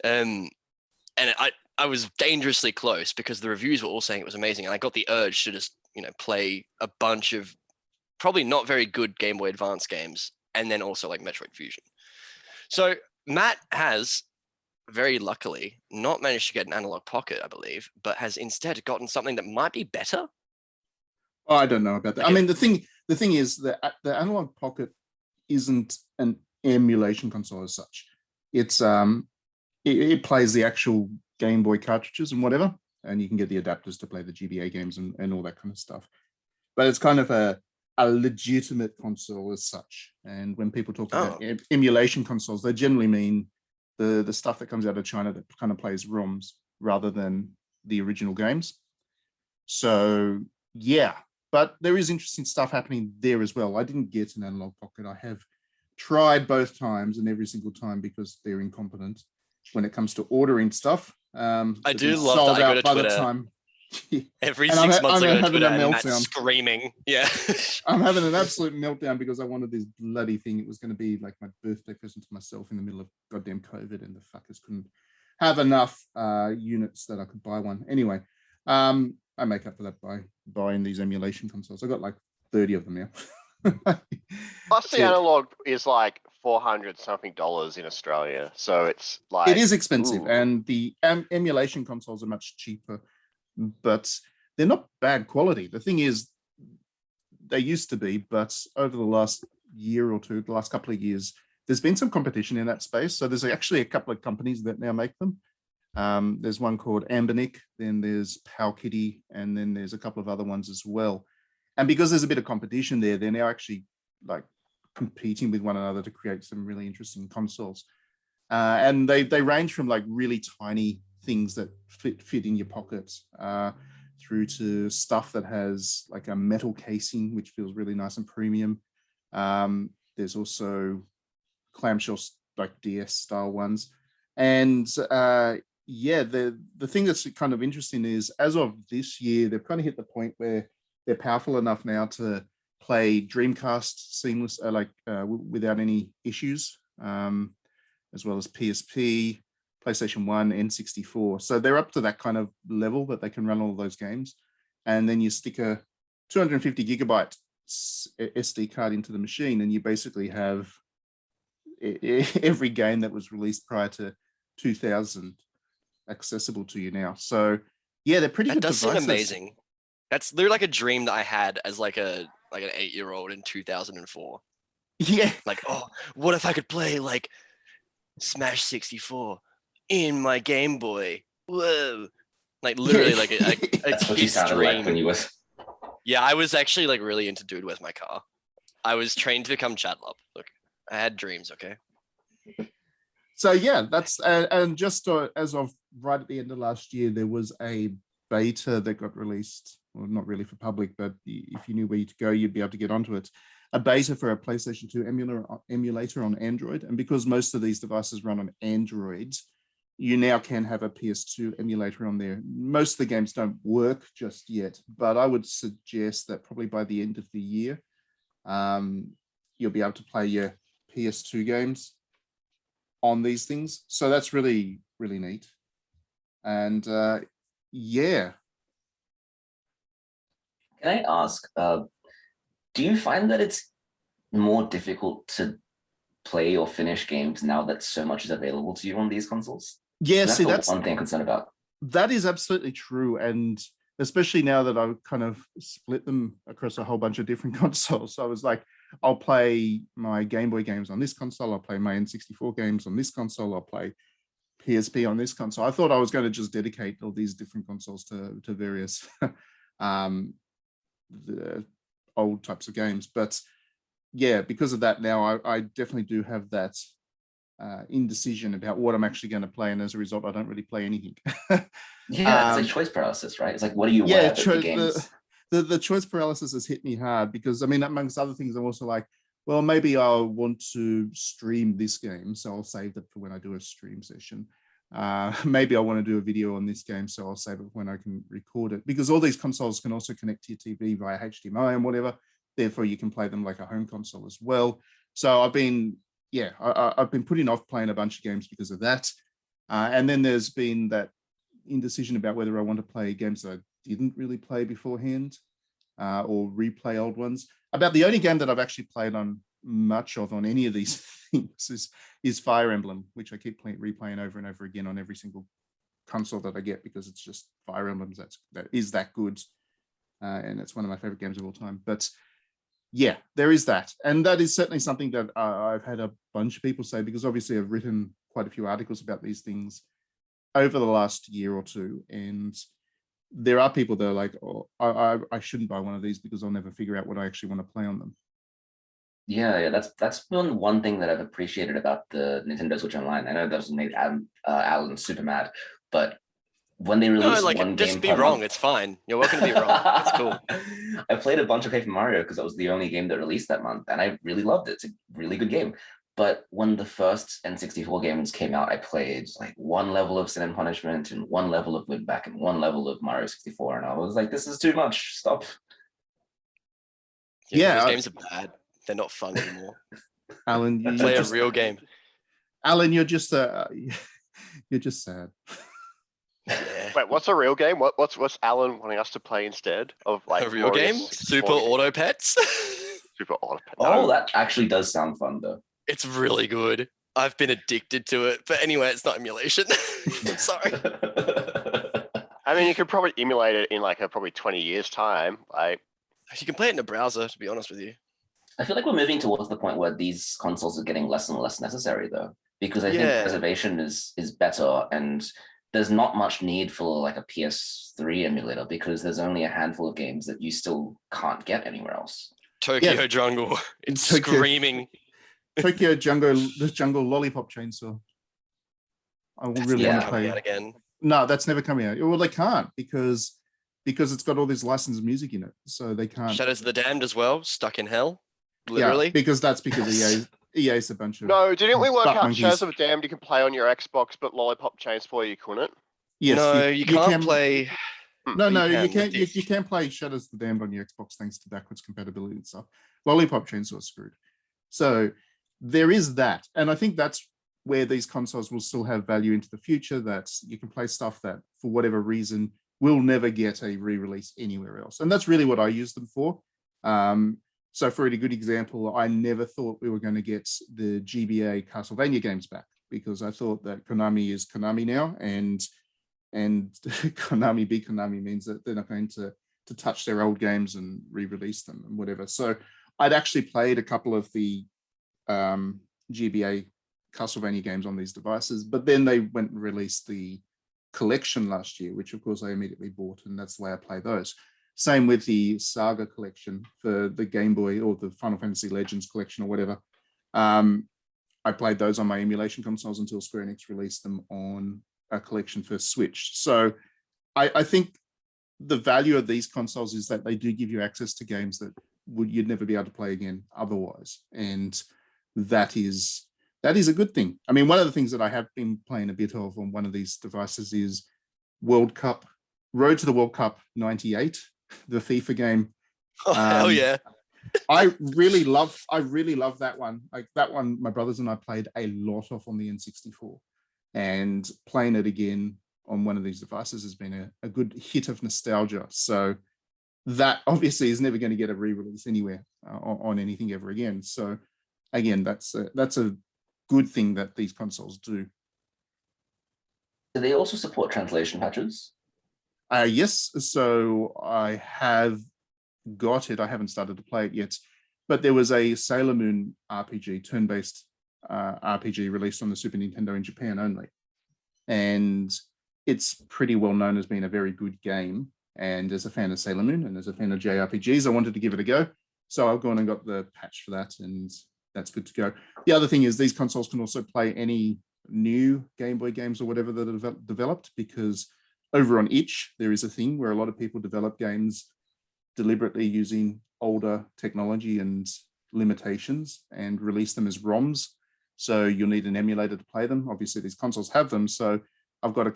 And I was dangerously close because the reviews were all saying it was amazing. And I got the urge to just, play a bunch of probably not very good Game Boy Advance games, and then also like Metroid Fusion. So Matt has very luckily not managed to get an analog pocket, I believe, but has instead gotten something that might be better. Oh, I don't know about that. I mean, the thing is that the analog pocket isn't an emulation console as such. It's it plays the actual Game Boy cartridges and whatever, and you can get the adapters to play the GBA games and all that kind of stuff. But it's kind of a legitimate console as such. And when people talk about emulation consoles, they generally mean the stuff that comes out of China that kind of plays ROMs rather than the original games. So yeah, but there is interesting stuff happening there as well. I didn't get an analog pocket. I have tried both times, and every single time, because they're incompetent when it comes to ordering stuff. I do love that I go to Twitter. Every 6 months I go to Twitter and Matt's screaming. Yeah. I'm having an absolute meltdown because I wanted this bloody thing. It was going to be like my birthday present to myself in the middle of goddamn COVID, and the fuckers couldn't have enough units that I could buy one. Anyway, I make up for that by buying these emulation consoles. I got like 30 of them now. Plus the analog is like $400 something in Australia. So it's like... It is expensive, and the emulation consoles are much cheaper, but they're not bad quality. The thing is, they used to be, but over the last year or two, the last couple of years, there's been some competition in that space. So there's actually a couple of companies that now make them. There's one called Ambernick, then there's Powkitty, and then there's a couple of other ones as well. And because there's a bit of competition there, they're now actually like competing with one another to create some really interesting consoles. And they range from like really tiny things that fit in your pockets through to stuff that has like a metal casing, which feels really nice and premium. There's also clamshell like DS style ones. And yeah, the thing that's kind of interesting is, as of this year, they've kind of hit the point where they're powerful enough now to play Dreamcast seamless, without any issues, as well as PSP, PlayStation 1, N64. So they're up to that kind of level that they can run all those games. And then you stick a 250 gigabyte SD card into the machine, and you basically have every game that was released prior to 2000 accessible to you now. So yeah, they're pretty good devices. That does seem amazing. They're like a dream that I had as like an 8-year-old in 2004. Yeah. Like, oh, what if I could play like Smash 64 in my Game Boy? Whoa. Like literally like a That's what you sounded like when you was... Yeah, I was actually like really into Dude Where's My Car. I was trained to become Chadlop. Look, I had dreams, okay? So yeah, that's and just as of right at the end of last year, there was a beta that got released, well, not really for public, but if you knew where to go, you'd be able to get onto it. A beta for a PlayStation 2 emulator on Android, and because most of these devices run on Android, you now can have a PS2 emulator on there. Most of the games don't work just yet, but I would suggest that probably by the end of the year, you'll be able to play your PS2 games on these things. So that's really, really neat. And yeah. Can I ask, do you find that it's more difficult to play or finish games now that so much is available to you on these consoles? Yeah, see, that's one thing I'm concerned about. That is absolutely true. And especially now that I've kind of split them across a whole bunch of different consoles. So I was like, I'll play my Game Boy games on this console, I'll play my N64 games on this console, I'll play PSP on this console. I thought I was going to just dedicate all these different consoles to various the old types of games. But yeah, because of that now, I definitely do have that indecision about what I'm actually going to play, and as a result, I don't really play anything. Yeah, it's like choice paralysis, right? It's like, what do you want out of the games? the choice paralysis has hit me hard because I mean, amongst other things, I'm also like, well, maybe I'll want to stream this game, so I'll save that for when I do a stream session. Maybe I want to do a video on this game, so I'll save it when I can record it. Because all these consoles can also connect to your TV via HDMI and whatever. Therefore, you can play them like a home console as well. So I've been putting off playing a bunch of games because of that. And then there's been that indecision about whether I want to play games that I didn't really play beforehand or replay old ones. About the only game that I've actually played on much of on any of these things is Fire Emblem, which I keep replaying over and over again on every single console that I get because it's just Fire Emblems that is that good. And it's one of my favorite games of all time. But yeah, there is that. And that is certainly something that I've had a bunch of people say, because obviously I've written quite a few articles about these things over the last year or two. And there are people that are like, oh, I shouldn't buy one of these because I'll never figure out what I actually want to play on them. Yeah, that's been one thing that I've appreciated about the Nintendo Switch Online. I know that was made Alan super mad, but when they released one game just be per wrong. month, It's fine. You're welcome to be wrong. It's cool. I played a bunch of Paper Mario because that was the only game that released that month, and I really loved it. It's a really good game. But when the first N64 games came out, I played like one level of Sin and Punishment and one level of Win Back and one level of Mario 64, and I was like, this is too much. Stop. Those games are bad. They're not fun anymore. Alan, you play a real game. Alan, you're just you're just sad. Yeah. Wait, what's a real game? What's Alan wanting us to play instead of like A real game? glorious Super Auto Pets? Super Auto Pet. Oh, No. that actually does sound fun though. It's really good. I've been addicted to it. But anyway, it's not emulation. Sorry. I mean, you could probably emulate it in like probably 20 years time. Like, You can play it in a browser, to be honest with you. I feel like we're moving towards the point where these consoles are getting less and less necessary though, because I think preservation is better, and there's not much need for like a PS3 emulator because there's only a handful of games that you still can't get anywhere else. Tokyo Jungle. It's screaming. Tokyo Jungle, the Jungle Lollipop Chainsaw. I will really want to play out again. No, that's never coming out. Well, they can't because it's got all this licensed music in it, so they can't. Shadows of the Damned as well, Stuck in Hell. Literally. Yeah, because EA's a bunch of. no, didn't we work out monkeys. Shadows of the Damned you can play on your Xbox, but Lollipop Chainsaw you couldn't? Yes, no, you can't play. No, you you can can't. You can't play Shadows of the Damned on your Xbox thanks to backwards compatibility and stuff. Lollipop Chainsaw is screwed. So there is that, and I think that's where these consoles will still have value into the future. That you can play stuff that, for whatever reason, will never get a re-release anywhere else, and that's really what I use them for. So for a good example, I never thought we were going to get the GBA Castlevania games back because I thought that Konami is Konami now, and Konami be Konami means that they're not going to touch their old games and re-release them and whatever. So I'd actually played a couple of the GBA Castlevania games on these devices, but then they went and released the collection last year, which of course I immediately bought, and that's the way I play those. Same with the Saga collection for the Game Boy or the Final Fantasy Legends collection or whatever. I played those on my emulation consoles until Square Enix released them on a collection for Switch. So I think the value of these consoles is that they do give you access to games that you'd never be able to play again otherwise. And that is a good thing. I mean, one of the things that I have been playing a bit of on one of these devices is Road to the World Cup 98, the FIFA game. Oh, hell yeah. I really love that one. Like that one, my brothers and I played a lot of on the N64, and playing it again on one of these devices has been a good hit of nostalgia. So that obviously is never going to get a re-release anywhere on anything ever again. So again, that's a good thing that these consoles do. Do they also support translation patches? Yes, so I have got it. I haven't started to play it yet, but there was a Sailor Moon RPG, turn-based RPG released on the Super Nintendo in Japan only. And it's pretty well known as being a very good game. And as a fan of Sailor Moon and as a fan of JRPGs, I wanted to give it a go. So I've gone and got the patch for that, and that's good to go. The other thing is these consoles can also play any new Game Boy games or whatever that are developed, because over on itch, there is a thing where a lot of people develop games deliberately using older technology and limitations and release them as ROMs. So you'll need an emulator to play them. Obviously, these consoles have them. So I've got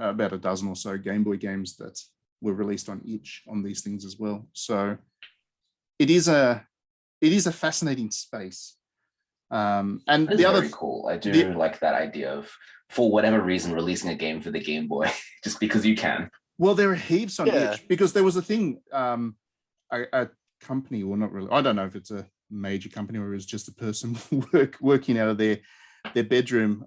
about a dozen or so Game Boy games that were released on itch on these things as well. So it is a fascinating space. And That is the other very cool. I do like that idea of, for whatever reason, releasing a game for the Game Boy just because you can. well, there are heaps on Yeah. itch because there was a thing, a company, well, not really. I don't know if it's a major company or it was just a person working out of their bedroom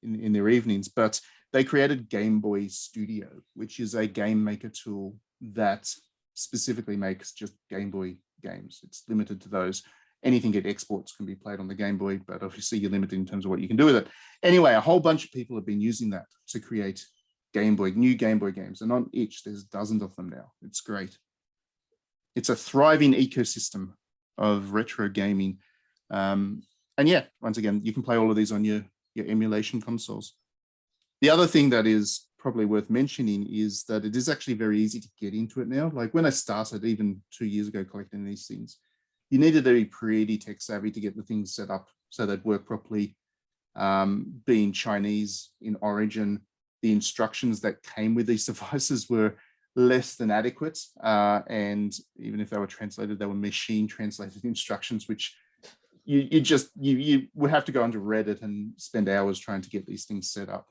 in their evenings, but they created Game Boy Studio, which is a game maker tool that specifically makes just Game Boy games. It's limited to those. Anything it exports can be played on the Game Boy, but obviously you're limited in terms of what you can do with it. Anyway, a whole bunch of people have been using that to create new Game Boy games. And on itch, there's dozens of them now. It's great. It's a thriving ecosystem of retro gaming. And yeah, once again, you can play all of these on your emulation consoles. The other thing that is probably worth mentioning is that it is actually very easy to get into it now. Like when I started, even 2 years ago, collecting these things, you needed to be pretty tech savvy to get the things set up so they'd work properly. Being Chinese in origin, the instructions that came with these devices were less than adequate. And even if they were translated, they were machine translated instructions, which you would have to go onto Reddit and spend hours trying to get these things set up.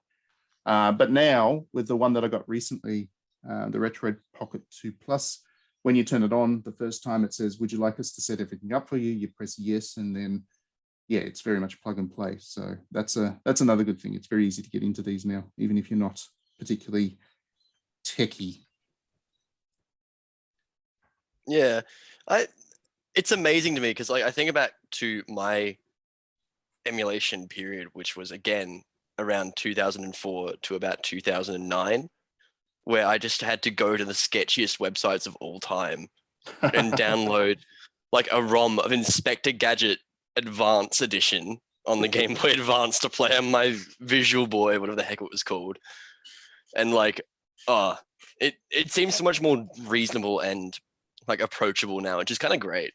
But now with the one that I got recently, the Retro Pocket 2 Plus, when you turn it on, the first time it says, would you like us to set everything up for you? You press yes, and then, yeah, it's very much plug and play. So that's another good thing. It's very easy to get into these now, even if you're not particularly techie. Yeah, it's amazing to me because like I think about to my emulation period, which was again around 2004 to about 2009, where I just had to go to the sketchiest websites of all time and download like a ROM of Inspector Gadget Advance Edition on the Game Boy Advance to play on my Visual Boy, whatever the heck it was called. And like, it seems so much more reasonable and like approachable now, which is kind of great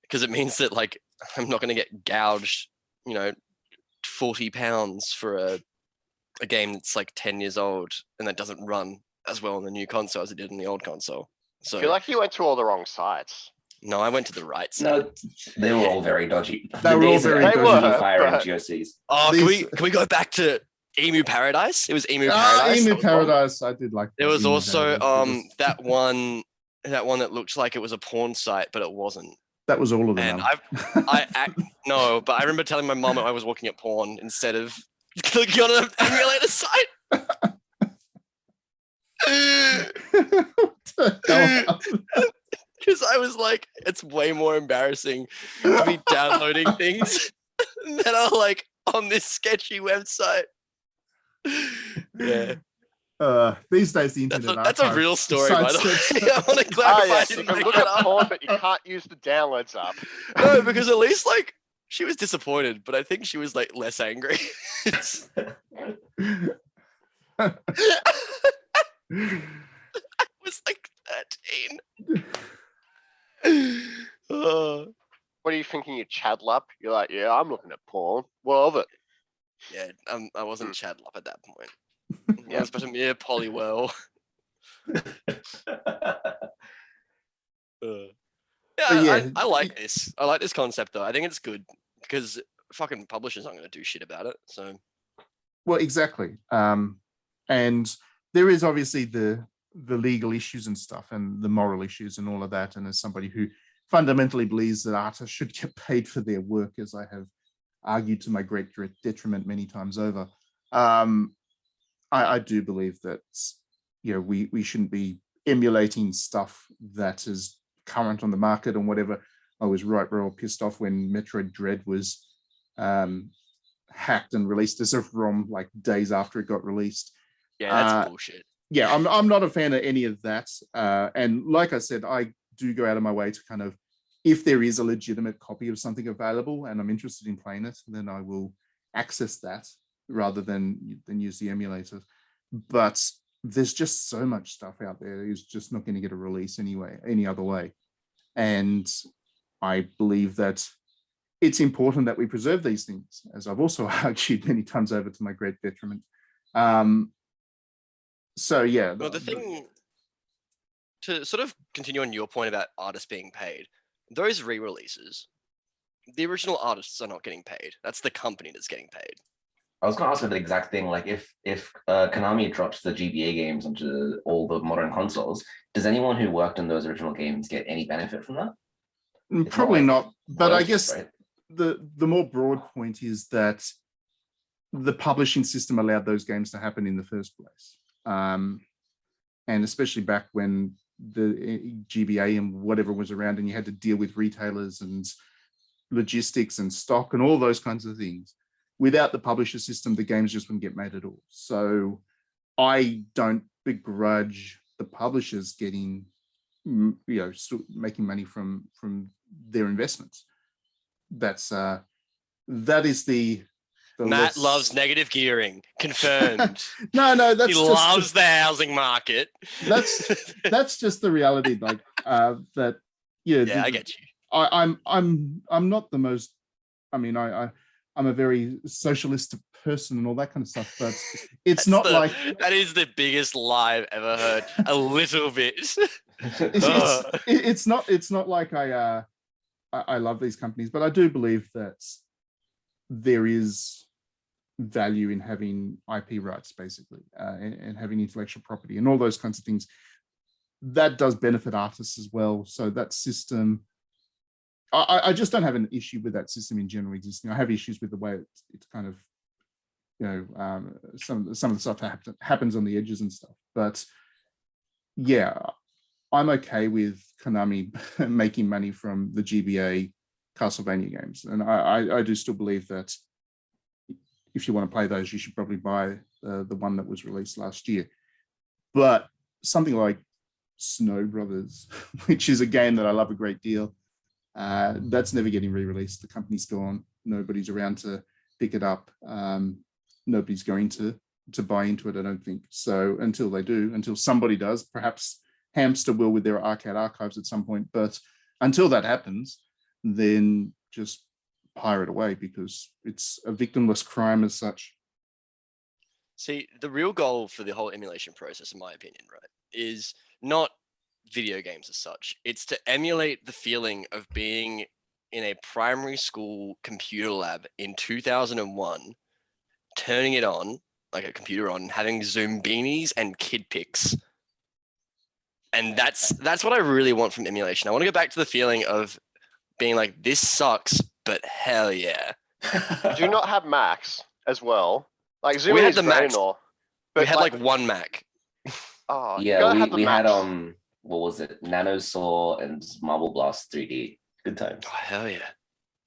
because it means that like I'm not going to get gouged, £40 for a game that's like 10 years old and that doesn't run as well on the new console as it did in the old console. So I feel like you went to all the wrong sites. no, I went to the right side. No, they were all very dodgy. They were all very dodgy. They were, Fire and but- GOCs. Oh, These- can we go back to Emu Paradise? It was Emu Paradise. Emu that was one. Paradise, I did like. There was Emu also Paradise. that one that looked like it was a porn site, but it wasn't. That was all of them. And no, but I remember telling my mom I was looking at porn instead of clicking on an emulator site. Because I was like, it's way more embarrassing to be downloading things that are like on this sketchy website. Yeah, These days, the internet. that's a real story, by the sidesteps- way. I want to clarify. I yes, you didn't can make look that at up. porn, but you can't use the downloads app. No, because at least like she was disappointed, but I think she was like less angry. I was like 13. Oh, What are you thinking, you Chadlap? You're like, yeah, I'm looking at porn. What of it? yeah, I wasn't Chadlop at that point. Yeah. I was but a mere Polywell. But yeah, I like this. I like this concept though. I think it's good because fucking publishers aren't going to do shit about it. So Well, exactly. And there is obviously the legal issues and stuff and the moral issues and all of that. And as somebody who fundamentally believes that artists should get paid for their work, as I have argued to my great detriment many times over, I do believe that we shouldn't be emulating stuff that is current on the market and whatever. I was real pissed off when Metroid Dread was hacked and released as a ROM like days after it got released. yeah, that's bullshit. Yeah, I'm not a fan of any of that. And like I said, I do go out of my way to kind of, if there is a legitimate copy of something available and I'm interested in playing it, then I will access that rather than use the emulator. But there's just so much stuff out there that is just not going to get a release anyway, any other way. And I believe that it's important that we preserve these things, as I've also argued many times over to my great detriment. So yeah. Well, the thing to sort of continue on your point about artists being paid, those re-releases, the original artists are not getting paid. That's the company that's getting paid. I was going to ask you the exact thing. Like, if Konami drops the GBA games onto all the modern consoles, does anyone who worked on those original games get any benefit from that? It's Probably not. But I royalties, guess right? the more broad point is that the publishing system allowed those games to happen in the first place. And especially back when the GBA and whatever was around, and you had to deal with retailers and logistics and stock and all those kinds of things. Without the publisher system, the games just wouldn't get made at all. So I don't begrudge the publishers getting, still making money from their investments. That is the Matt loves negative gearing. Confirmed. No, that's he loves the housing market. That's just the reality. Like that. Yeah, I get you. I'm not the most. I mean, I'm a very socialist person and all that kind of stuff, but it's that is the biggest lie I've ever heard. A little bit. It's not like I love these companies, but I do believe that there is value in having IP rights, basically, and having intellectual property and all those kinds of things. That does benefit artists as well. So that system, I just don't have an issue with that system in general existing. I have issues with the way it's kind of, some of the stuff happens on the edges and stuff. But yeah, I'm okay with Konami making money from the GBA Castlevania games. And I do still believe that if you want to play those, you should probably buy the one that was released last year. But something like Snow Brothers, which is a game that I love a great deal, that's never getting re-released. The company's gone. Nobody's around to pick it up. Nobody's going to buy into it, I don't think. So until they do, until somebody does, perhaps Hamster will with their arcade archives at some point. But until that happens, then just pirate away, because it's a victimless crime as such. See, the real goal for the whole emulation process, in my opinion, right, is not video games as such. It's to emulate the feeling of being in a primary school computer lab in 2001, turning it on, like a computer on, having Zoom beanies and kid pics. And that's what I really want from emulation. I want to go back to the feeling of being like, this sucks, but hell yeah. Do you not have Macs as well? Like Zoom We had is the great Macs. and all, We but had like one Mac. oh, you Yeah, gotta have the we had Macs. what was it? Nanosaur and Marble Blast 3D. Good times. Oh, hell yeah.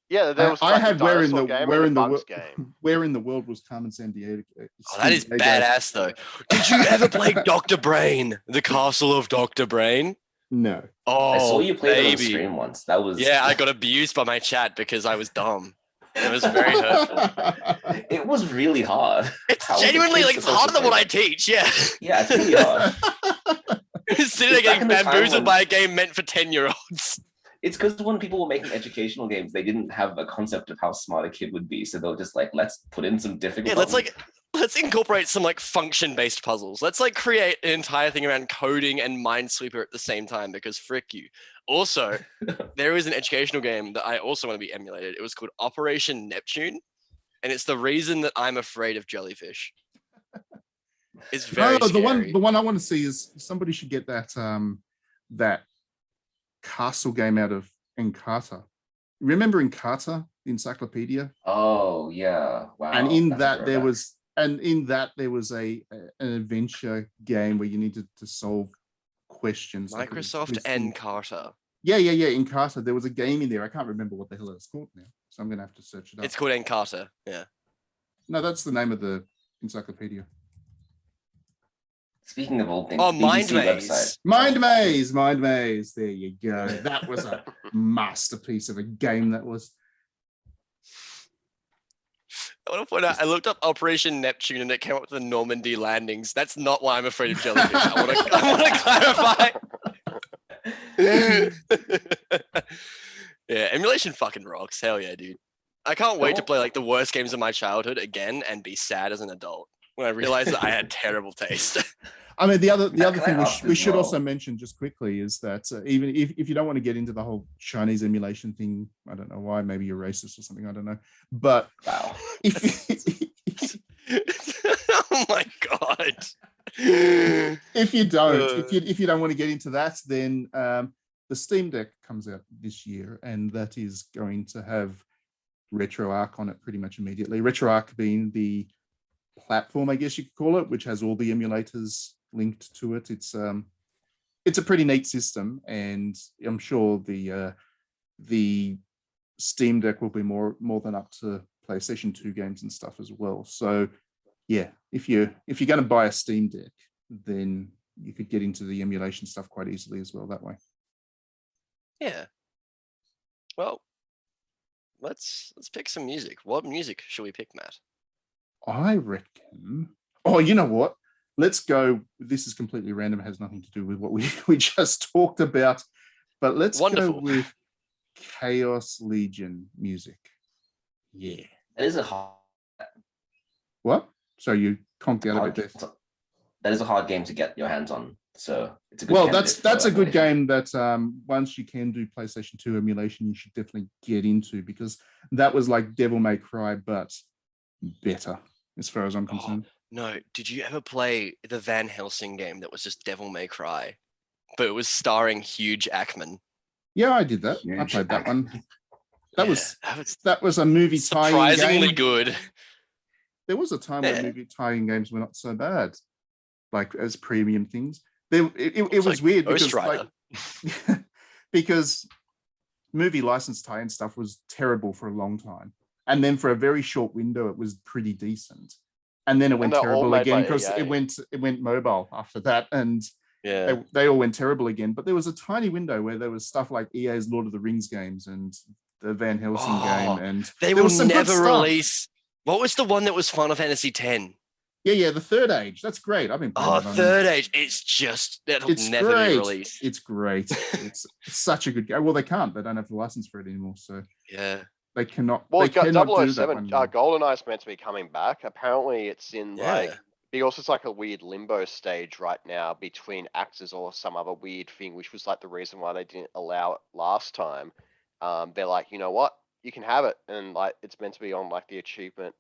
Yeah, there was I like had the dinosaur game and the Bugs game. Where in the world was Carmen Sandiego? Oh, that is badass though. Did you ever play Dr. Brain? The Castle of Dr. Brain? No. Oh, I saw you play it on baby. stream once. That was I got abused by my chat because I was dumb. It was very hurtful. It was really hard. It's How was a genuinely kid like it's supposed harder to than what play I teach. Yeah. Yeah, it's really hard. Sitting there It's back getting in the time bamboozled when- by a game meant for 10-year-olds. It's because when people were making educational games, they didn't have a concept of how smart a kid would be. So they were just like, let's put in some difficult. Yeah, let's incorporate some like function-based puzzles. Let's like create an entire thing around coding and Minesweeper at the same time, because frick you. Also, there is an educational game that I also want to be emulated. It was called Operation Neptune, and it's the reason that I'm afraid of jellyfish. It's very scary. The one I want to see is somebody should get that that castle game out of Encarta. Remember Encarta, the encyclopedia? Oh yeah, wow. And in that's a that throwback. there was an adventure game where you needed to solve questions. like Microsoft Encarta. Yeah. Encarta. There was a game in there. I can't remember what the hell it's called now, so I'm gonna have to search it up. It's called Encarta. Yeah. No, that's the name of the encyclopedia. Speaking of old things, Oh, BBC Mind Maze. website. Mind Maze. There you go. That was a masterpiece of a game. That was. I want to point out, I looked up Operation Neptune and it came up with the Normandy landings. That's not why I'm afraid of jellyfish. I want to clarify. Yeah, Emulation fucking rocks. Hell yeah, dude. I can't wait to play like the worst games of my childhood again and be sad as an adult when I realized that I had terrible taste. I mean, the other Can I thing ask we as should well? also mention just quickly is that even if you don't want to get into the whole Chinese emulation thing, I don't know why, maybe you're racist or something, I don't know. But Wow. if Oh my god. if you don't want to get into that, then the Steam Deck comes out this year, and that is going to have RetroArch on it pretty much immediately. RetroArch being the platform, I guess you could call it, which has all the emulators linked to it. It's a pretty neat system, and I'm sure the Steam Deck will be more than up to PlayStation 2 games and stuff as well. So yeah, if you're going to buy a Steam Deck, then you could get into the emulation stuff quite easily as well that way. Yeah. Well, let's pick some music. What music should we pick, Matt? I reckon. Oh, you know what? Let's go. This is completely random. It has nothing to do with what we just talked about. But let's Wonderful. go with Chaos Legion music. Yeah. That is a hard, What? So you conked out a bit there. that is a hard game to get your hands on. So it's a good Well, candidate that's for a good emulation. game that once you can do PlayStation 2 emulation, you should definitely get into, because that was like Devil May Cry, but better as far as I'm concerned. No, did you ever play the Van Helsing game that was just Devil May Cry, but it was starring Hugh Jackman? Yeah, I did that. I Huge. played that one. Yeah, That was a movie tie-in surprisingly game. good. There was a time when Yeah. movie tie-in games were not so bad, like as premium things. It was like weird Ghost because Rider. because movie license tie-in stuff was terrible for a long time, and then for a very short window, it was pretty decent, and then it went they're all terrible made again by because EA. it went mobile after that, and Yeah. they all went terrible again. But there was a tiny window where there was stuff like EA's Lord of the Rings games and the Van Helsing Oh, game, and They there will was some good never stuff. release. What was the one that was Final Fantasy X? Yeah, the Third Age. That's great. I've been playing Oh, that on- Third Age. It's just that'll It's never great. be released. It's great. It's such a good game. Well, they can't. They don't have the license for it anymore, so Yeah. they cannot. Well, They it's got cannot do that 007. one anymore. GoldenEye's meant to be coming back. Apparently, it's in like Yeah. because it's like a weird limbo stage right now between actors or some other weird thing, which was like the reason why they didn't allow it last time. They're like, you know what, you can have it, and like it's meant to be on like the achievement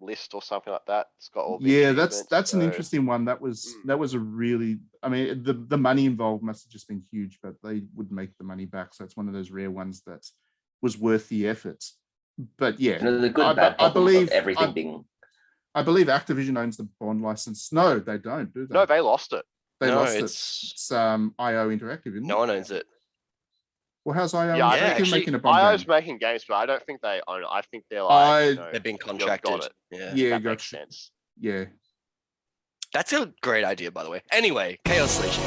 list or something like that. It's got all the Yeah, that's achievements, an so- interesting one. That was a really. I mean, the money involved must have just been huge, but they would make the money back. So it's one of those rare ones that was worth the effort. But yeah, You know, the good I- bad I problem believe- of everything I- being I believe Activision owns the Bond license. No, they don't. Do they? No, they lost it. they No, lost it. it's It's IO Interactive, isn't no it? one owns it. Well, how's IO Yeah, I Interactive actually, making a Bond IO's game? making games, but I don't think they own it. I think they're like, They've been you've contracted. got it. Yeah. Yeah, that makes gotcha. sense. Yeah. That's a great idea, by the way. Anyway, Chaos Legion.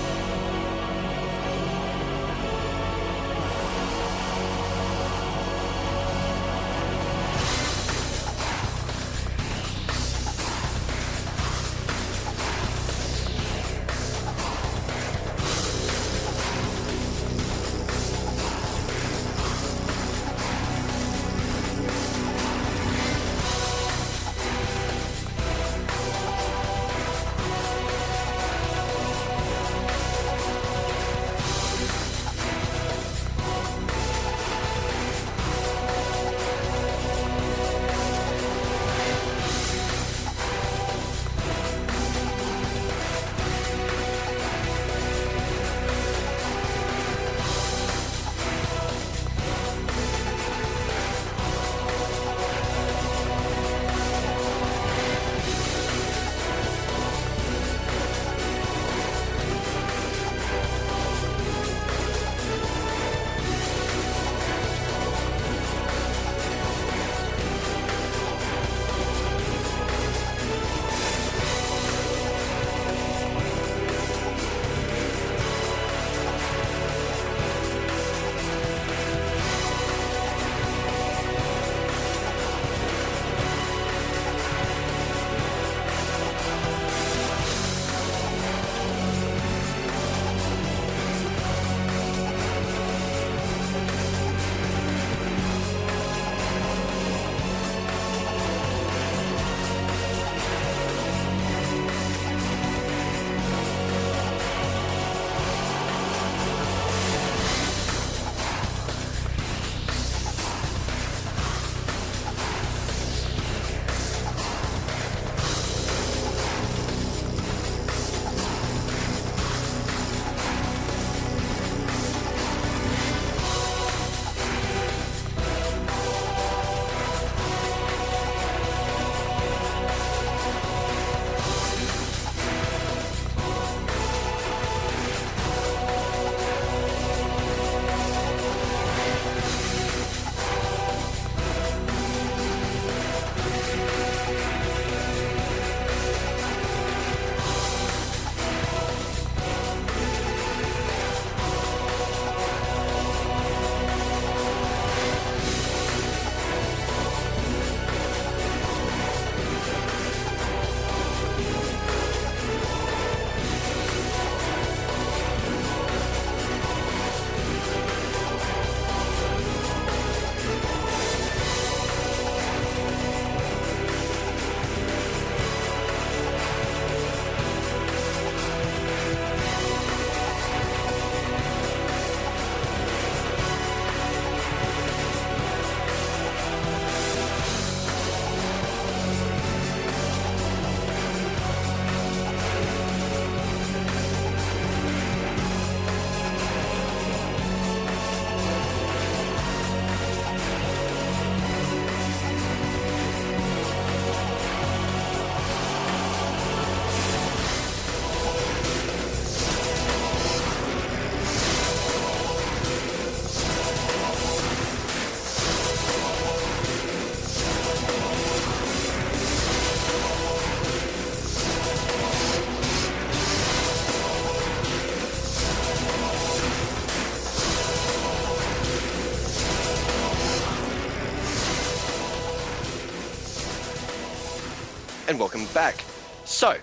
and welcome back. So,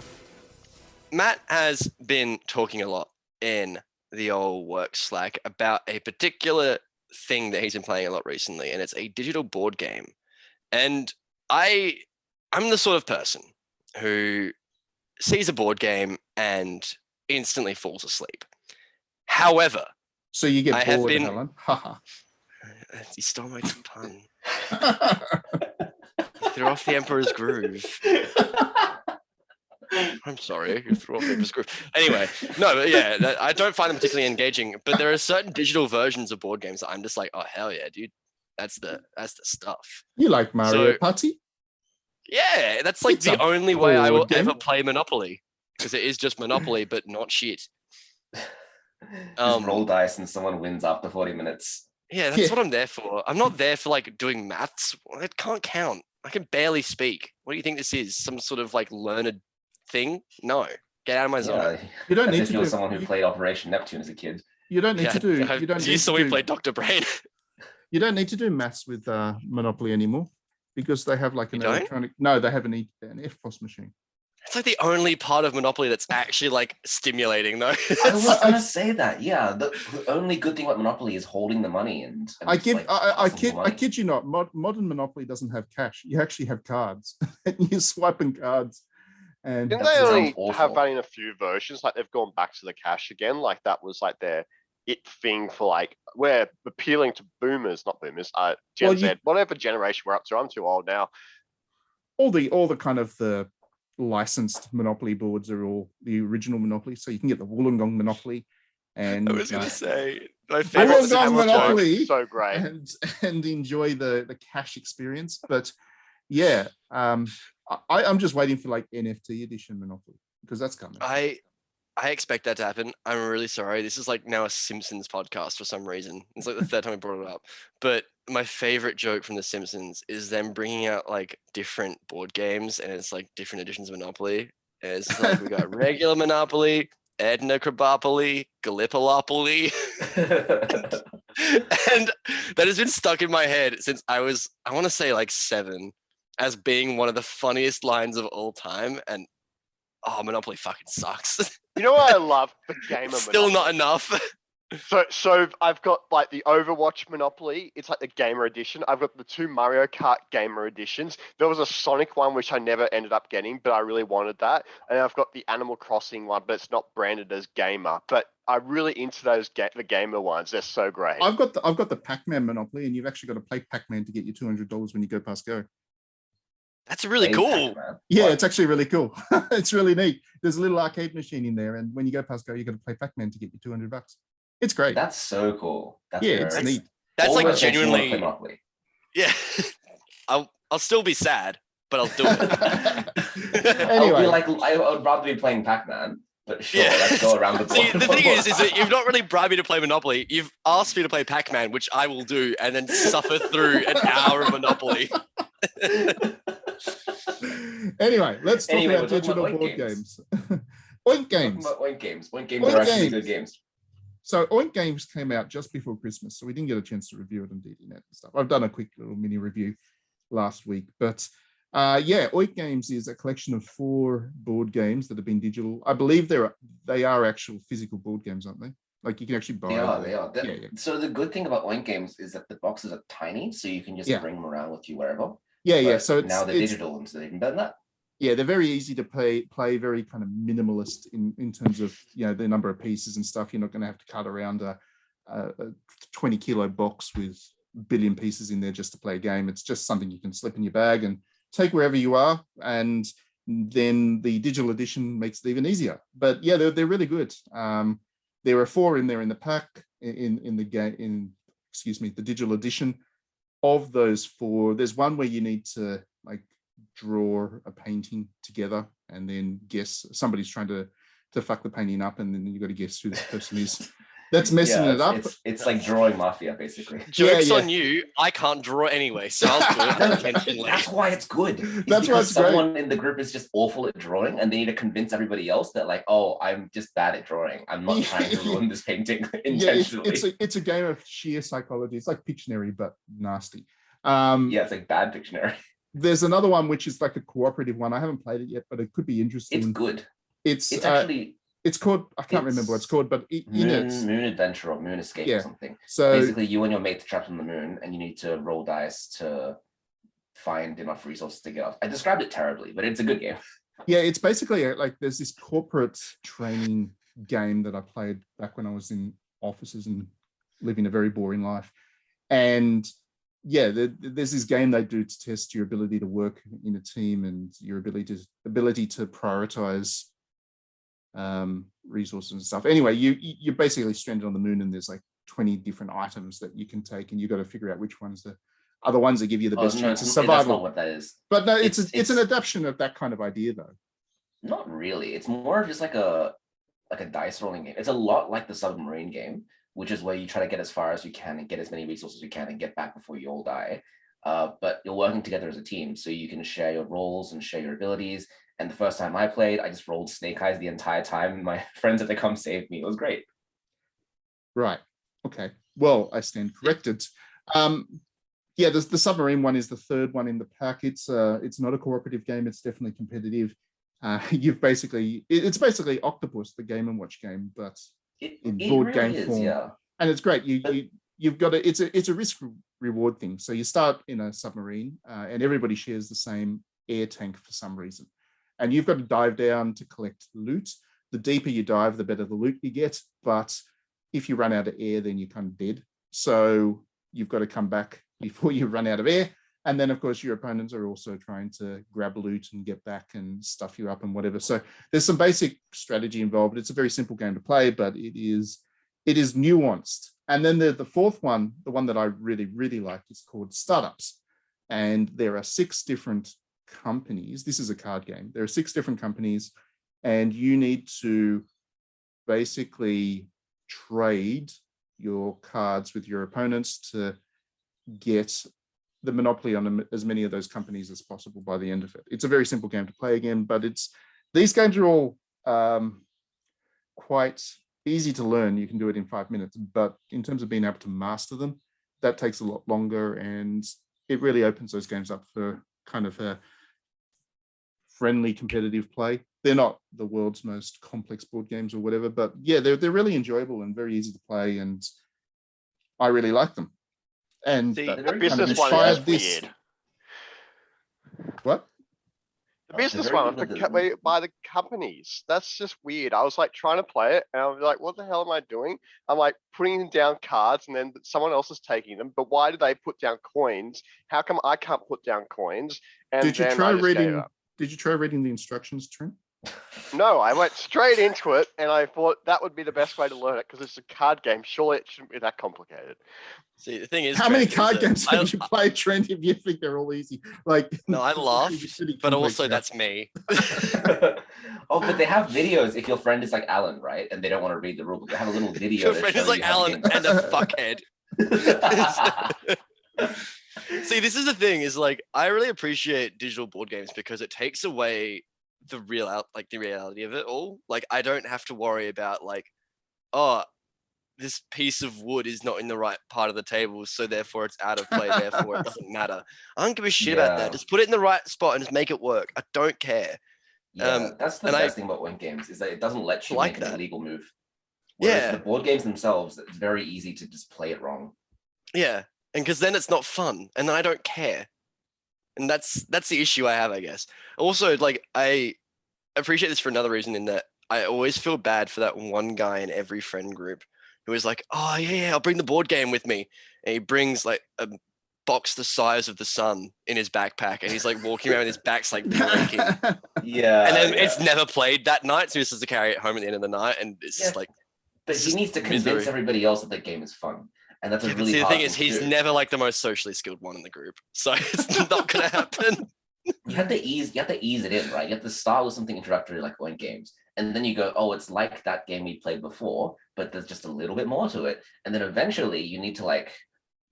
Matt has been talking a lot in the old work Slack about a particular thing that he's been playing a lot recently, and it's a digital board game. And I'm the sort of person who sees a board game and instantly falls asleep. However, So you get I have bored, been- Helen. Haha. you stole my pun. You threw off the Emperor's Groove. I'm sorry, you threw off the Emperor's Groove. Anyway, no, but yeah, I don't find them particularly engaging. But there are certain digital versions of board games that I'm just like, oh hell yeah, dude, that's the stuff. You like Mario So- Party? Yeah, that's like It's the a only way I will board game. ever play Monopoly, because it is just Monopoly, but not shit. Just roll dice and someone wins after 40 minutes. Yeah, that's Yeah. what I'm there for. I'm not there for like doing maths. It can't count. I can barely speak. What do you think this is? Some sort of like learned thing? No, get out of my zone. Yeah, You don't as need if to you're do. someone who You, played Operation Neptune as a kid. you don't need to do. You don't you need saw to me do. play Dr. Brain. You don't need to do maths with Monopoly anymore because they have like You an don't? electronic. No, they have an FPOS machine. It's like the only part of Monopoly that's actually like stimulating, though. I was gonna say that. Yeah, the only good thing about Monopoly is holding the money and I just, give. like, I passing the kid. I money. kid you not. Modern Monopoly doesn't have cash. You actually have cards. You're swiping cards, and Didn't That they sounds only awful. have that in a few versions? Like they've gone back to the cash again. Like that was like their it thing for like we're appealing to boomers, not boomers, Gen Well, Z, whatever generation we're up to. I'm too old now. all the kind of the licensed Monopoly boards are all the original Monopoly. So you can get the Wollongong Monopoly, and I was gonna say my Wollongong favorite Wollongong Monopoly. So great. and enjoy the cash experience. But yeah, I'm just waiting for like NFT edition Monopoly because that's coming. I expect that to happen. I'm really sorry. This is like now a Simpsons podcast for some reason. It's like the third time we brought it up. But my favorite joke from The Simpsons is them bringing out like different board games, and it's like different editions of Monopoly. And it's like we got regular Monopoly, Edna Krabopoly, Gallipolopoly, and that has been stuck in my head since I want to say like 7, as being one of the funniest lines of all time. And oh, Monopoly fucking sucks. You know what I love? The game of It's still Monopoly. not enough. So I've got like the Overwatch Monopoly. It's like the gamer edition. I've got the 2 Mario Kart gamer editions. There was a Sonic one which I never ended up getting, but I really wanted that. And I've got the Animal Crossing one, but it's not branded as gamer. But I'm really into those the gamer ones. They're so great. I've got the Pac-Man Monopoly, and you've actually got to play Pac-Man to get your $200 when you go past go. That's really Hey, cool. Pac-Man. Yeah, What? it's actually really cool. It's really neat. There's a little arcade machine in there, and when you go past go, you got to play Pac-Man to get your $200. It's great. That's so cool. That's Yeah, very it's nice. neat. That's like Almost makes me wanna play genuinely, Monopoly. yeah. I'll still be sad, but I'll do it. Anyway. I would rather be playing Pac-Man, but sure, Yeah. let's go around the board. See, the thing is that you've not really bribed me to play Monopoly. You've asked me to play Pac-Man, which I will do, and then suffer through an hour of Monopoly. Anyway, let's talk Anyway, about we're talking digital about board Oink games. Oink Talking games. about Oink games. Oink games Oink are actually games. good games. So Oink Games came out just before Christmas, so we didn't get a chance to review it on DDNet and stuff. I've done a quick little mini review last week, but yeah, Oink Games is a collection of 4 board games that have been digital. I believe they are actual physical board games, aren't they? Like you can actually buy. They are. them. Yeah, yeah. So the good thing about Oink games is that the boxes are tiny, so you can just Yeah. bring them around with you wherever. Yeah, yeah. But So now they're digital, and so they're even better than that. yeah, they're very easy to play, very kind of minimalist in terms of, you know, the number of pieces and stuff. You're not going to have to cut around a 20-kilo box with a billion pieces in there just to play a game. It's just something you can slip in your bag and take wherever you are. And then the digital edition makes it even easier. But yeah, they're really good. There are 4 in there in the pack in the game, the digital edition. Of those 4, there's one where you need to like draw a painting together and then guess somebody's trying to fuck the painting up, and then you got to guess who this person is. That's messing it up. It's like drawing Mafia, basically. Joke's yeah. on you. I can't draw anyway, so I'll do it unintentionally. That's why it's good. It's That's why because it's great. someone in the group is just awful at drawing, and they need to convince everybody else that, like, oh, I'm just bad at drawing. I'm not trying to ruin this painting intentionally. It's a game of sheer psychology. It's like Pictionary, but nasty. Yeah, it's like bad Pictionary. There's another one which is like a cooperative one. I haven't played it yet, but it could be interesting. It's good. It's It's actually it's called, I can't remember what it's called, but Moon Adventure or Moon Escape or something. So basically, you and your mate trapped on the moon, and you need to roll dice to find enough resources to get off. I described it terribly, but it's a good game. yeah, it's basically like there's this corporate training game that I played back when I was in offices and living a very boring life. And yeah, there's this game they do to test your ability to work in a team and your ability to prioritize resources and stuff. Anyway, you're basically stranded on the moon, and there's like 20 different items that you can take, and you got to figure out which ones are the ones that give you the best chance of survival. That's not what that is. But no, it's an adaptation of that kind of idea, though. Not really. It's more of just like a dice rolling game. It's a lot like the submarine game, which is where you try to get as far as you can and get as many resources as you can and get back before you all die. But you're working together as a team, so you can share your roles and share your abilities. And the first time I played, I just rolled snake eyes the entire time. My friends had to come save me. It was great. Right. Okay. Well, I stand corrected. Yeah, the submarine one is the third one in the pack. It's not a cooperative game. It's definitely competitive. It's basically Octopus, the Game and Watch game, but in board really game form. Yeah. And it's great. You've got it's a risk reward thing. So you start in a submarine, and everybody shares the same air tank for some reason. And you've got to dive down to collect loot. The deeper you dive, the better the loot you get. But if you run out of air, then you're kind of dead. So you've got to come back before you run out of air. And then, of course, your opponents are also trying to grab loot and get back and stuff you up and whatever. So there's some basic strategy involved. It's a very simple game to play, but it is nuanced. And then the fourth one, the one that I really, really like, is called Startups. And there are 6 different companies. This is a card game. There are 6 different companies, and you need to basically trade your cards with your opponents to get the monopoly on as many of those companies as possible by the end of it. It's a very simple game to play again, but these games are all quite easy to learn. You can do it in 5 minutes, but in terms of being able to master them, that takes a lot longer, and it really opens those games up for kind of a friendly competitive play. They're not the world's most complex board games or whatever, but yeah, they're really enjoyable and very easy to play, and I really like them. And The that business one inspired is this. weird. What? The business very one good with the- by the companies. That's just weird. I was like trying to play it, and I was like, "What the hell am I doing?" I'm like putting down cards, and then someone else is taking them. But why do they put down coins? How come I can't put down coins? And Did you then try I just gave reading? up. Did you try reading the instructions, Trent? No, I went straight into it, and I thought that would be the best way to learn it because it's a card game. Surely it shouldn't be that complicated. See, the thing is, How many Trent, is card that games have you played, Trent? If you think they're all easy, like No, I laughed, pretty but complex also stuff. that's me. Oh, but they have videos if your friend is like Alan, right? And they don't want to read the rule book. They have a little video. Your to friend show is like you how the Alan game and a fuckhead. See, this is the thing, is like I really appreciate digital board games because it takes away the reality of it all. Like I don't have to worry about like, oh, this piece of wood is not in the right part of the table, so therefore it's out of play, therefore it doesn't matter. I don't give a shit about Yeah. that. Just put it in the right spot and just make it work. I don't care. Yeah, that's the and best thing about wing games is that it doesn't let you like make an that. illegal move. Whereas Yeah. the board games themselves, it's very easy to just play it wrong. Yeah, and because then it's not fun, and then I don't care, and that's the issue I have, I guess. Also, like I appreciate this for another reason, in that I always feel bad for that one guy in every friend group who is like, oh yeah, I'll bring the board game with me, and he brings like a box the size of the sun in his backpack, and he's like walking around, his back's like breaking, Yeah. and then yeah. it's never played that night, so he has to carry it home at the end of the night, and it's just Yeah. like. But it's he just needs to convince misery. everybody else that the game is fun. And that's a Yeah, but really see, the hard thing is, thing to he's do. never like the most socially skilled one in the group, so it's not gonna happen. You have to ease it in, right? You have to start with something introductory like going games. And then you go, oh, it's like that game we played before, but there's just a little bit more to it. And then eventually you need to like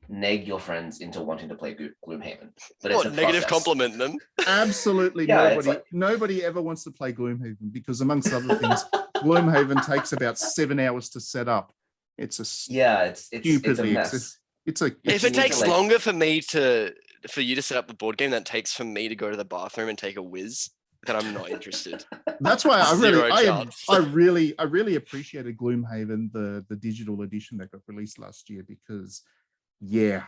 neg your friends into wanting to play Gloomhaven. But it's What, a negative process. compliment them? Absolutely Yeah, it's nobody ever wants to play Gloomhaven because, amongst other things, Gloomhaven takes about 7 hours to set up. It's a Yeah, it's a stupidly mess. it's a If you it need to, takes like- longer for me to for you to set up the board game that takes for me to go to the bathroom and take a whiz, then I'm not interested. That's why Zero chance. I really appreciated Gloomhaven, the digital edition that got released last year, because yeah,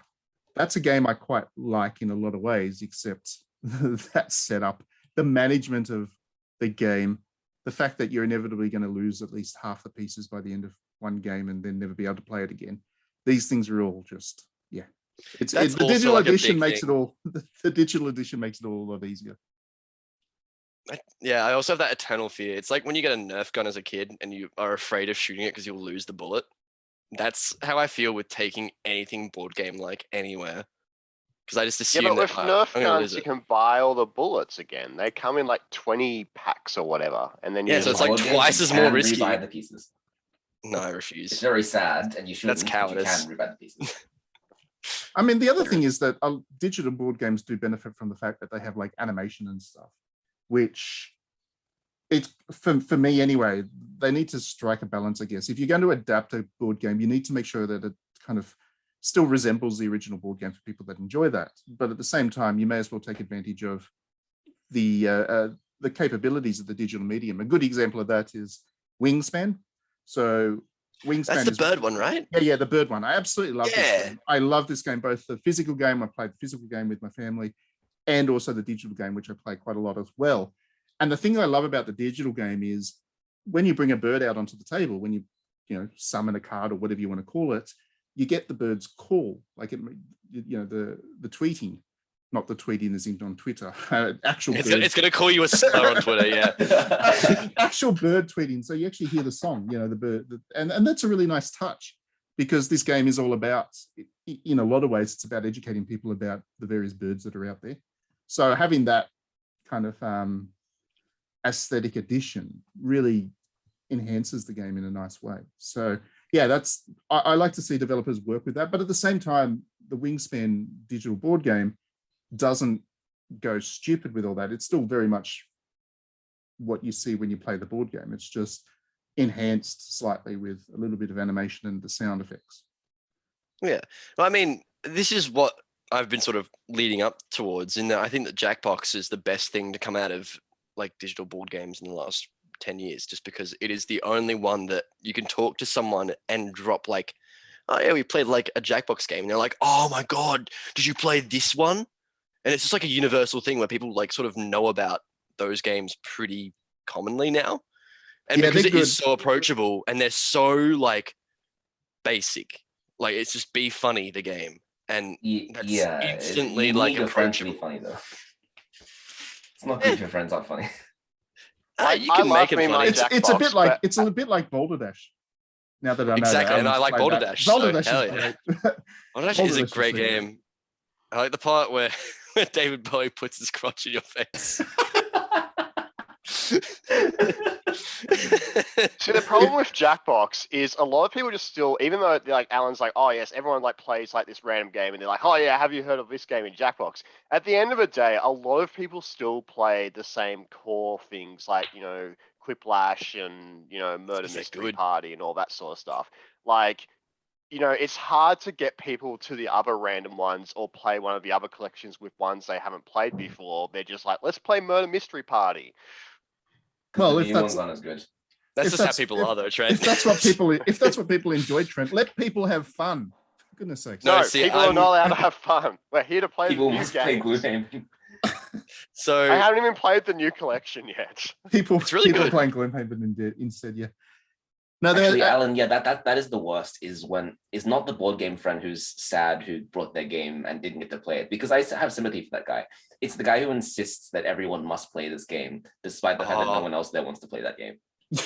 that's a game I quite like in a lot of ways, except that setup, the management of the game, the fact that you're inevitably going to lose at least half the pieces by the end of one game and then never be able to play it again. These things are all just, yeah. The digital edition makes it all, the digital edition makes it all a lot easier. Yeah, I also have that eternal fear. It's like when you get a Nerf gun as a kid and you are afraid of shooting it because you'll lose the bullet. That's how I feel with taking anything board game like anywhere. Because I just assume Yeah, but with that Nerf I'm gonna lose guns, you it. can buy all the bullets again. They come in like 20 packs or whatever, and then you Yeah, so it's just like Board games, twice you as more can risky. rebuy the pieces. No, I It's refuse. very sad, and you shouldn't. That's but you cowardice. can rebuy the pieces. I mean, the other thing is that digital board games do benefit from the fact that they have like animation and stuff, which it's for me anyway, they need to strike a balance, I guess. If you're going to adapt a board game, you need to make sure that it kind of still resembles the original board game for people that enjoy that. But at the same time, you may as well take advantage of the capabilities of the digital medium. A good example of that is Wingspan. So Wingspan That's the is bird one, right? yeah, the bird one. I absolutely love this Yeah. game. I love this game, both the physical game, I played the physical game with my family, and also the digital game, which I play quite a lot as well. And the thing I love about the digital game is when you bring a bird out onto the table, when you summon a card or whatever you want to call it, you get the bird's call, like it, the tweeting, not the tweeting as in on Twitter, actual bird. It's going to call you a slur on Twitter, yeah. Actual bird tweeting. So you actually hear the song, the bird, and that's a really nice touch, because this game is all about, in a lot of ways, it's about educating people about the various birds that are out there. So having that kind of aesthetic addition really enhances the game in a nice way. So yeah, I like to see developers work with that, but at the same time, the Wingspan digital board game doesn't go stupid with all that. It's still very much what you see when you play the board game. It's just enhanced slightly with a little bit of animation and the sound effects. Yeah. Well, I mean, this is what I've been sort of leading up towards, in that I think that Jackbox is the best thing to come out of like digital board games in the last 10 years, just because it is the only one that you can talk to someone and drop like, oh yeah, we played like a Jackbox game. And they're like, oh my God, did you play this one? And it's just like a universal thing where people like sort of know about those games pretty commonly now. And Yeah, because they're it is good. so approachable and they're so like basic, like it's just be funny, the game. And that's Yeah, instantly you like need your friends to be approachable. funny though. It's not good if your friends aren't funny. You I can love make it me my funny. It's a Jackbox, bit like but- it's a bit like Boulder Dash. Now that I know Exactly, that and I Alan's like played Boulder that. Dash, Boulder so Dash hell is yeah. great. Well, that is Boulder a Dash great is really game. I like the part where David Bowie puts his crotch in your face. See, the problem with Jackbox is a lot of people just still, even though like Alan's like, oh yes, everyone like plays like this random game, and they're like, oh yeah, have you heard of this game in Jackbox? At the end of the day, a lot of people still play the same core things, like Quiplash and Murder Because they're Mystery good. Party and all that sort of stuff. Like, it's hard to get people to the other random ones or play one of the other collections with ones they haven't played before. They're just like, let's play Murder Mystery Party. Well, the if new that's ones aren't as good. That's if just how people are, though, Trent. if that's what people enjoy, Trent, let people have fun. For goodness sakes. No, No, see, people are I'm- not allowed to have fun. We're here to play People the new must play games. Gloomhaven. So I haven't even played the new collection yet. People, It's really people good. are playing Gloomhaven instead, yeah. No, Actually, Alan, yeah, that is the worst. Is when it's not the board game friend who's sad who brought their game and didn't get to play it, because I have sympathy for that guy. It's the guy who insists that everyone must play this game, despite the fact that no Oh. one else there wants to play that game.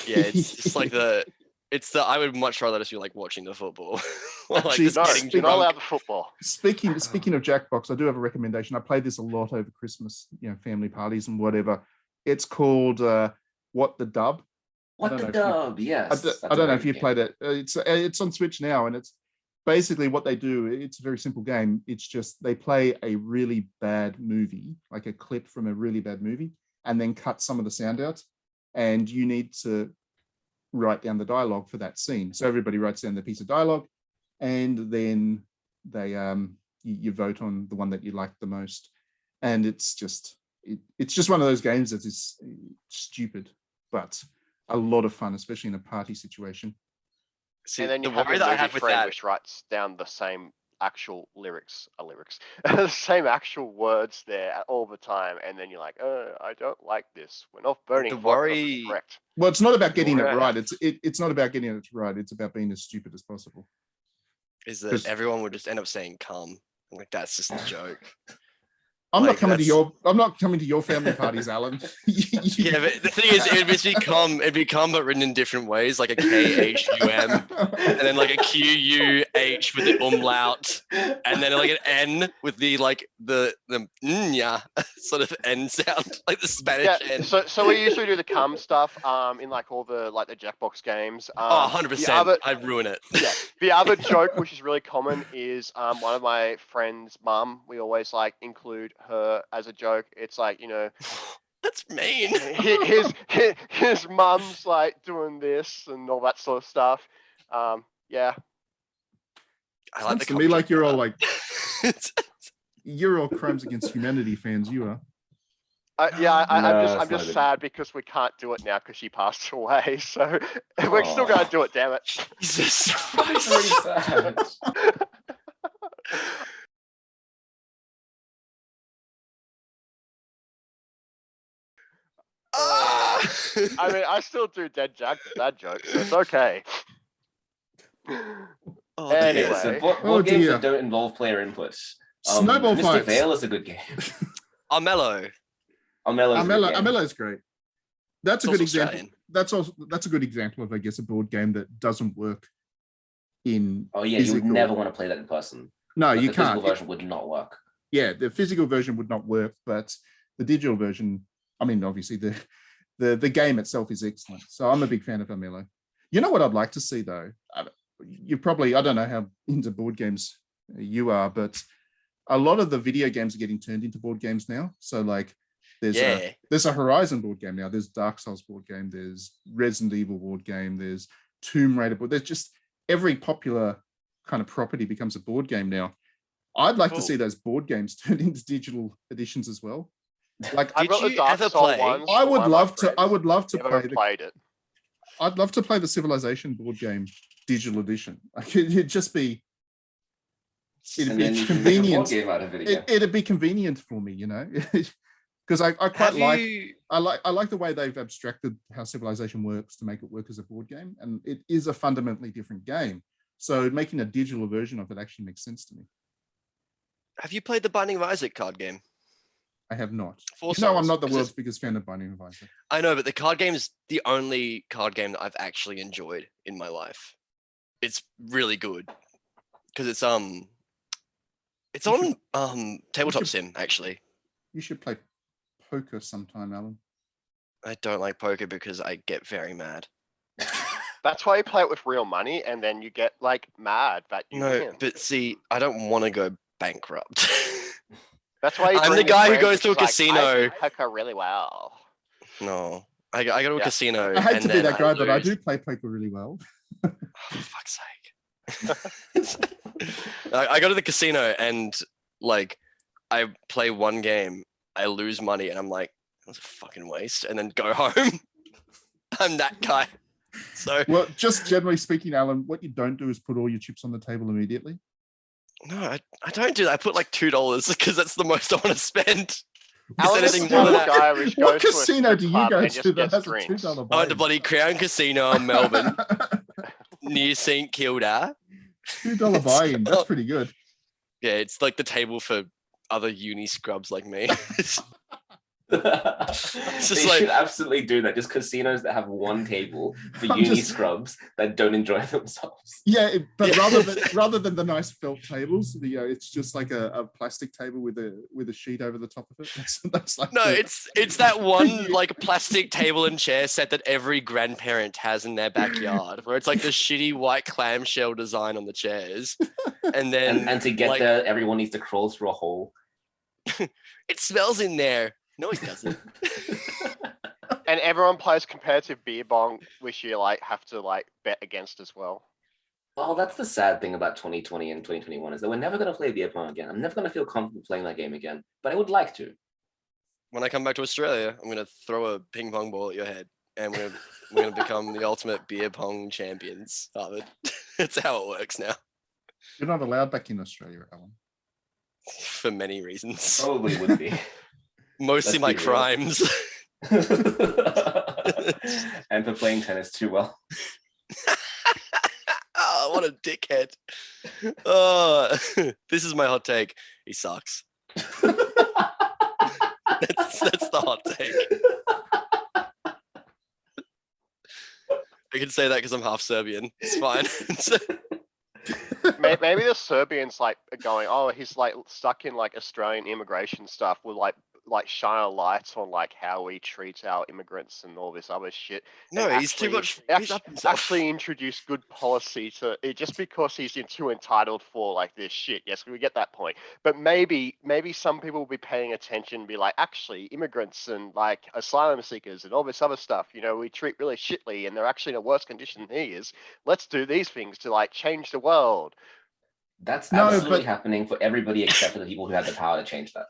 yeah, it's just like I would much rather just be like watching the football. Or, like Actually, just No, getting you're not allowed drunk. the football. Speaking of Jackbox, I do have a recommendation. I played this a lot over Christmas, family parties and whatever. It's called What the Dub. What don't the know if you- dub? Yes. I don't know if you played it. It's on Switch now, and it's basically what they do. It's a very simple game. It's just they play a really bad movie, like a clip from a really bad movie, and then cut some of the sound out. And you need to write down the dialogue for that scene. So everybody writes down the piece of dialogue, and then they you vote on the one that you like the most, and it's just one of those games that is stupid, but a lot of fun, especially in a party situation. See, And then you the have worry your that I movie have with friend that, which writes down the same actual lyrics, the same actual words there all the time, and then you're like, oh, I don't like this. We're not voting the for it 'cause it's worry, correct. Well, it's not about getting it Yeah. right. It's not about getting it right. It's about being as stupid as possible. is that 'Cause- everyone would just end up saying "come." I'm like, that's just a joke. I'm Like, not coming to that's- I'm not coming to your family parties, Alan. Yeah, but the thing is, it'd become but written in different ways, like a KHUM, and then like a QUH with the umlaut, and then like an N with the yeah sort of N sound, like the Spanish Yeah, N. so we usually do the cum stuff in like all the Jackbox games. Oh, The 100%. other, I'd ruin it. yeah, the other joke which is really common is one of my friends' mum. We always like include her as a joke. It's like, you know, That's mean. his mum's like doing this and all that sort of stuff. Yeah. I like Sounds the to me like concept you're of all that. like you're all Crimes Against Humanity fans. You are. Yeah, I'm No, just it's not good. sad because we can't do it now because she passed away. So we're still gonna do it. Damn it. Jesus It's Christ. really sad. Ah! I mean, I still do dad jokes, so it's okay. Oh, Anyway. Okay, so board Oh, games dear. that don't involve player input. Snowball Mystic fights. Vale is a good game. Armello. Armello is a good game. Armello's great. That's a It's good also example. That's a good example of, I guess, a board game that doesn't work in. Oh yeah, you would physical. never want to play that in person. No, Like, you the physical can't. version would not work. Yeah, the physical version would not work, but the digital version. I mean, obviously the game itself is excellent. So I'm a big fan of Amello. You know what I'd like to see though? You probably, I don't know how into board games you are, but a lot of the video games are getting turned into board games now. So like there's a Horizon board game now, there's Dark Souls board game, there's Resident Evil board game, there's Tomb Raider board. There's just every popular kind of property becomes a board game now. I'd like to see those board games turned into digital editions as well. Like, I've got the you Dark ever Souls play? ones, I but would one of my love to. I friends would love to never play. played it. I'd love to play the Civilization board game digital edition. Like, it'd just be. It'd And be then you can make a board convenient. game out of it again. It'd be convenient for me, you know, because I quite Have like. you? I like the way they've abstracted how Civilization works to make it work as a board game, and it is a fundamentally different game. So making a digital version of it actually makes sense to me. Have you played the Binding of Isaac card game? I have not. Four You know, I'm Souls, not the 'cause world's biggest fan of Binding of Isaac. I know, but the card game is the only card game that I've actually enjoyed in my life. It's really good because it's on Tabletop Sim actually. You should play poker sometime, Alan. I don't like poker because I get very mad. That's why you play it with real money, and then you get like mad that you No, win. but see, I don't want to go bankrupt. That's why you I'm bring the your guy who friends, goes which to a is like, casino. I play poker really well. No, I go to a Yeah. casino. I hate and to be then that guy, but I lose. do play poker really well. Oh, for fuck's sake. I go to the casino and like I play one game, I lose money, and I'm like, that was a fucking waste, and then go home. I'm that guy. So Well, just generally speaking, Alan, what you don't do is put all your chips on the table immediately. no, I don't do that. I put like $2 because that's the most I want to spend. Is Alan is anything the more than kind of that? guy which What goes to a casino strip do you club go and to just that gets has a drinks. $2 I went to bloody Crown Casino in Melbourne near St Kilda. $2 buy-in? That's pretty good. Yeah, it's like the table for other uni scrubs like me. They just like- should absolutely do that. Just casinos that have one table for I'm uni just- scrubs that don't enjoy themselves. Yeah, but Yeah. rather than the nice felt tables, it's just like a plastic table with a sheet over the top of it. That's like No, the- it's that one like plastic table and chair set that every grandparent has in their backyard, where it's like the shitty white clamshell design on the chairs, and then And to get like, there, everyone needs to crawl through a hole. it smells in there. No, it doesn't. And everyone plays competitive beer bong, which you like have to like bet against as well. Oh, that's the sad thing about 2020 and 2021 is that we're never going to play beer pong again. I'm never going to feel comfortable playing that game again, but I would like to. When I come back to Australia, I'm gonna throw a ping pong ball at your head, and we're gonna become the ultimate beer pong champions, Harvard. That's how it works now, You're not allowed back in Australia, Alan. for many reasons. Probably would be. Mostly let's my be real. crimes. And for playing tennis too well. Oh, what a dickhead. Oh, this is my hot take. He sucks. That's the hot take. I can say that because I'm half Serbian. It's fine. Maybe the Serbians like are going, oh, he's like stuck in like Australian immigration stuff with like shine a light on like how we treat our immigrants and all this other shit. No, And he's too much. actually- He's up himself. Actually introduce good policy to it just because he's too entitled for like this shit. Yes, we get that point. But maybe some people will be paying attention and be like, actually, immigrants and like asylum seekers and all this other stuff, you know, we treat really shitly and they're actually in a worse condition than he is. Let's do these things to like change the world. That's No, absolutely but- happening for everybody except for the people who have the power to change that.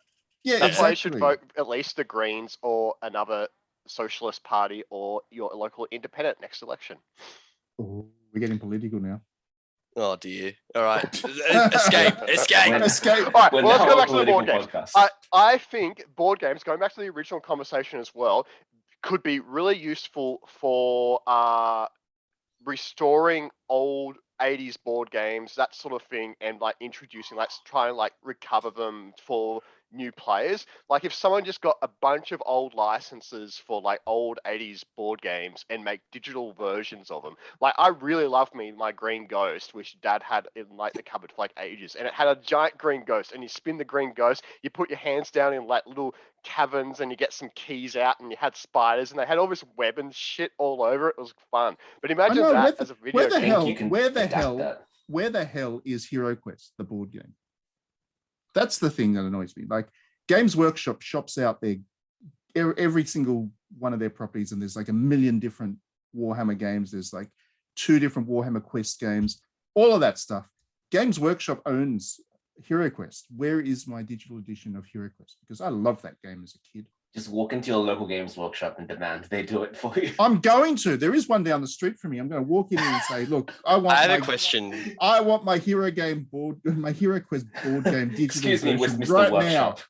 Yeah, That's why you should exactly. vote at least the Greens or another socialist party or your local independent next election. Oh, we're getting political now. Oh dear. All right. Escape. Escape. Escape. All right, We're well, let's now go a back to the political board games. podcast. I think board games, going back to the original conversation as well, could be really useful for restoring old 80s board games, that sort of thing, and like introducing, let's try and like recover them for new players. Like if someone just got a bunch of old licenses for like old 80s board games and make digital versions of them. Like I really love my Green Ghost, which Dad had in like the cupboard for like ages, and it had a giant green ghost, and you spin the green ghost, you put your hands down in like little caverns and you get some keys out, and you had spiders and they had all this web and shit all over it. It was fun. But imagine know, that where the- as a video where the game. hell- You can where the adapt hell- that. Where the hell is Hero Quest, the board game? That's the thing that annoys me. Like Games Workshop shops out their every single one of their properties, and there's like a million different Warhammer games. There's like 2 different Warhammer Quest games, all of that stuff. Games Workshop owns Hero Quest. Where is my digital edition of Hero Quest? Because I love that game as a kid. Just walk into your local Games Workshop and demand they do it for you. I'm going to. There is one down the street from me. I'm going to walk in and say, "Look, I want. I have my, a question. I want my Hero Game board, my Hero Quest board game digital Excuse me, with version Mr. right Workshop.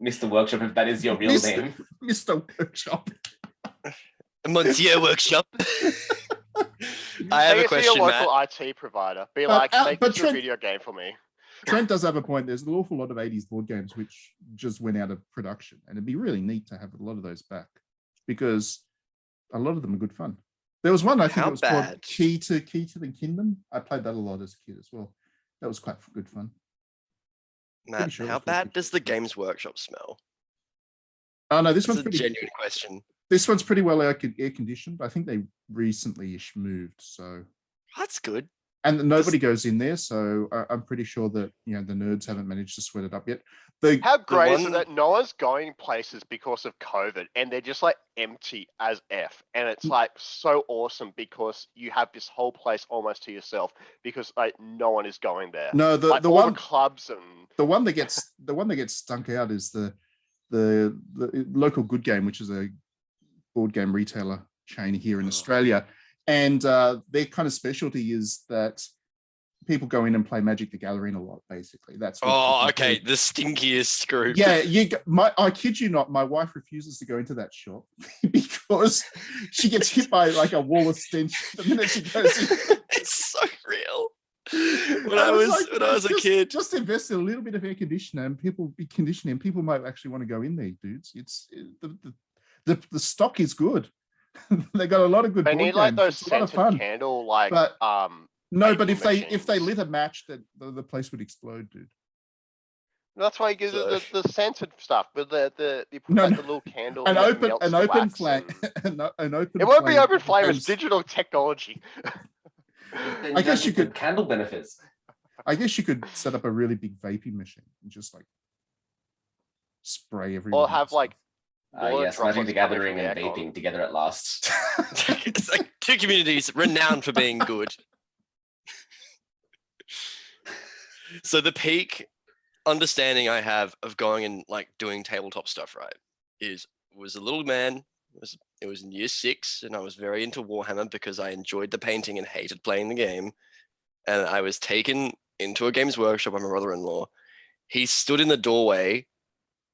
Mr. Workshop, if that is your real Mr. name. now, Mr. Workshop." Monsieur Workshop. I have a Take it to question, your Matt. local IT provider. Be But, like, Al- make but this a Trent- video game for me. Trent does have a point. There's an awful lot of 80s board games which just went out of production, and it'd be really neat to have a lot of those back because a lot of them are good fun. There was one I think How it was bad? called Key to the Kingdom. I played that a lot as a kid as well. That was quite good fun. Matt, sure it how was pretty bad good. does the Games Workshop smell? Oh no, this That's one's a pretty. genuine question. This one's pretty well air conditioned. I think they recently-ish moved, so That's good. and nobody goes in there, so I'm pretty sure that the nerds haven't managed to sweat it up yet. The How great is it one- that no one's going places because of COVID and they're just like empty as F. And it's like so awesome because you have this whole place almost to yourself because like no one is going there. no, Like the all one the clubs and the one that gets stunk out is the local Good Game, which is a board game retailer chain here in Australia, and their kind of specialty is that people go in and play Magic the Gathering a lot. Basically, that's what Oh, people okay. do. The stinkiest group. Yeah, I kid you not, my wife refuses to go into that shop because she gets hit by like a wall of stench the minute she goes in. It's so real. When I was a kid. just invest in a little bit of air conditioner and people might actually want to go in there, dudes. The stock is good. They got a lot of good they board need like games. those It's a lot of scented fun. candle like But- No, but vending if they machines. lit a match, that the place would explode, dude. that's why you give So- the scented stuff, but you put No, like no. the little candle An that open melts an the open wax flame. and- An open. It won't be flame open flame, it's becomes- digital technology. Then I guess don't you get the could- candle benefits. I guess you could set up a really big vaping machine and just like spray everywhere. Or have like water Yes, Magic the droplets coming Gathering from the and aircon. vaping together at last. It's like 2 communities renowned for being good. So the peak understanding I have of going and like doing tabletop stuff, right, was a little man. It was in year 6, and I was very into Warhammer because I enjoyed the painting and hated playing the game. And I was taken into a games workshop by my brother-in-law. He stood in the doorway,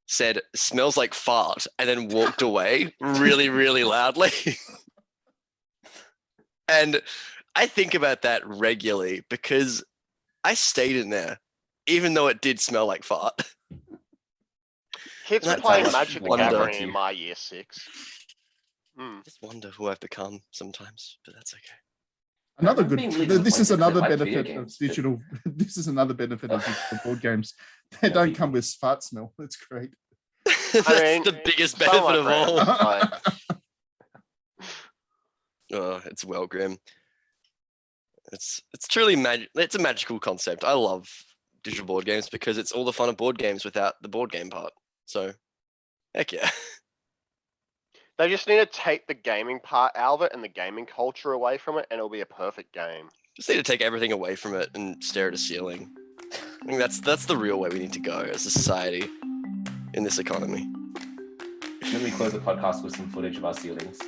said, "Smells like fart," and then walked away really, really loudly. And I think about that regularly because I stayed in there, even though it did smell like fart. Kids were That's playing how much Magic the wonder. Gathering in my year 6. I just wonder who I've become sometimes, but that's okay. Another I'm good. being really This is disappointed 'cause I another like video benefit of games, but- digital. This is another benefit of digital board games. They Yeah, don't we- come with fart smell. That's great. That's mean, the biggest some benefit are of great. all. Like, Oh, it's well grim. It's truly magic. It's a magical concept. I love digital board games because it's all the fun of board games without the board game part. So, heck yeah. they just need to take the gaming part out of it and the gaming culture away from it, and it'll be a perfect game. Just need to take everything away from it and stare at a ceiling. I think that's the real way we need to go as a society in this economy. Then we close the podcast with some footage of our ceilings.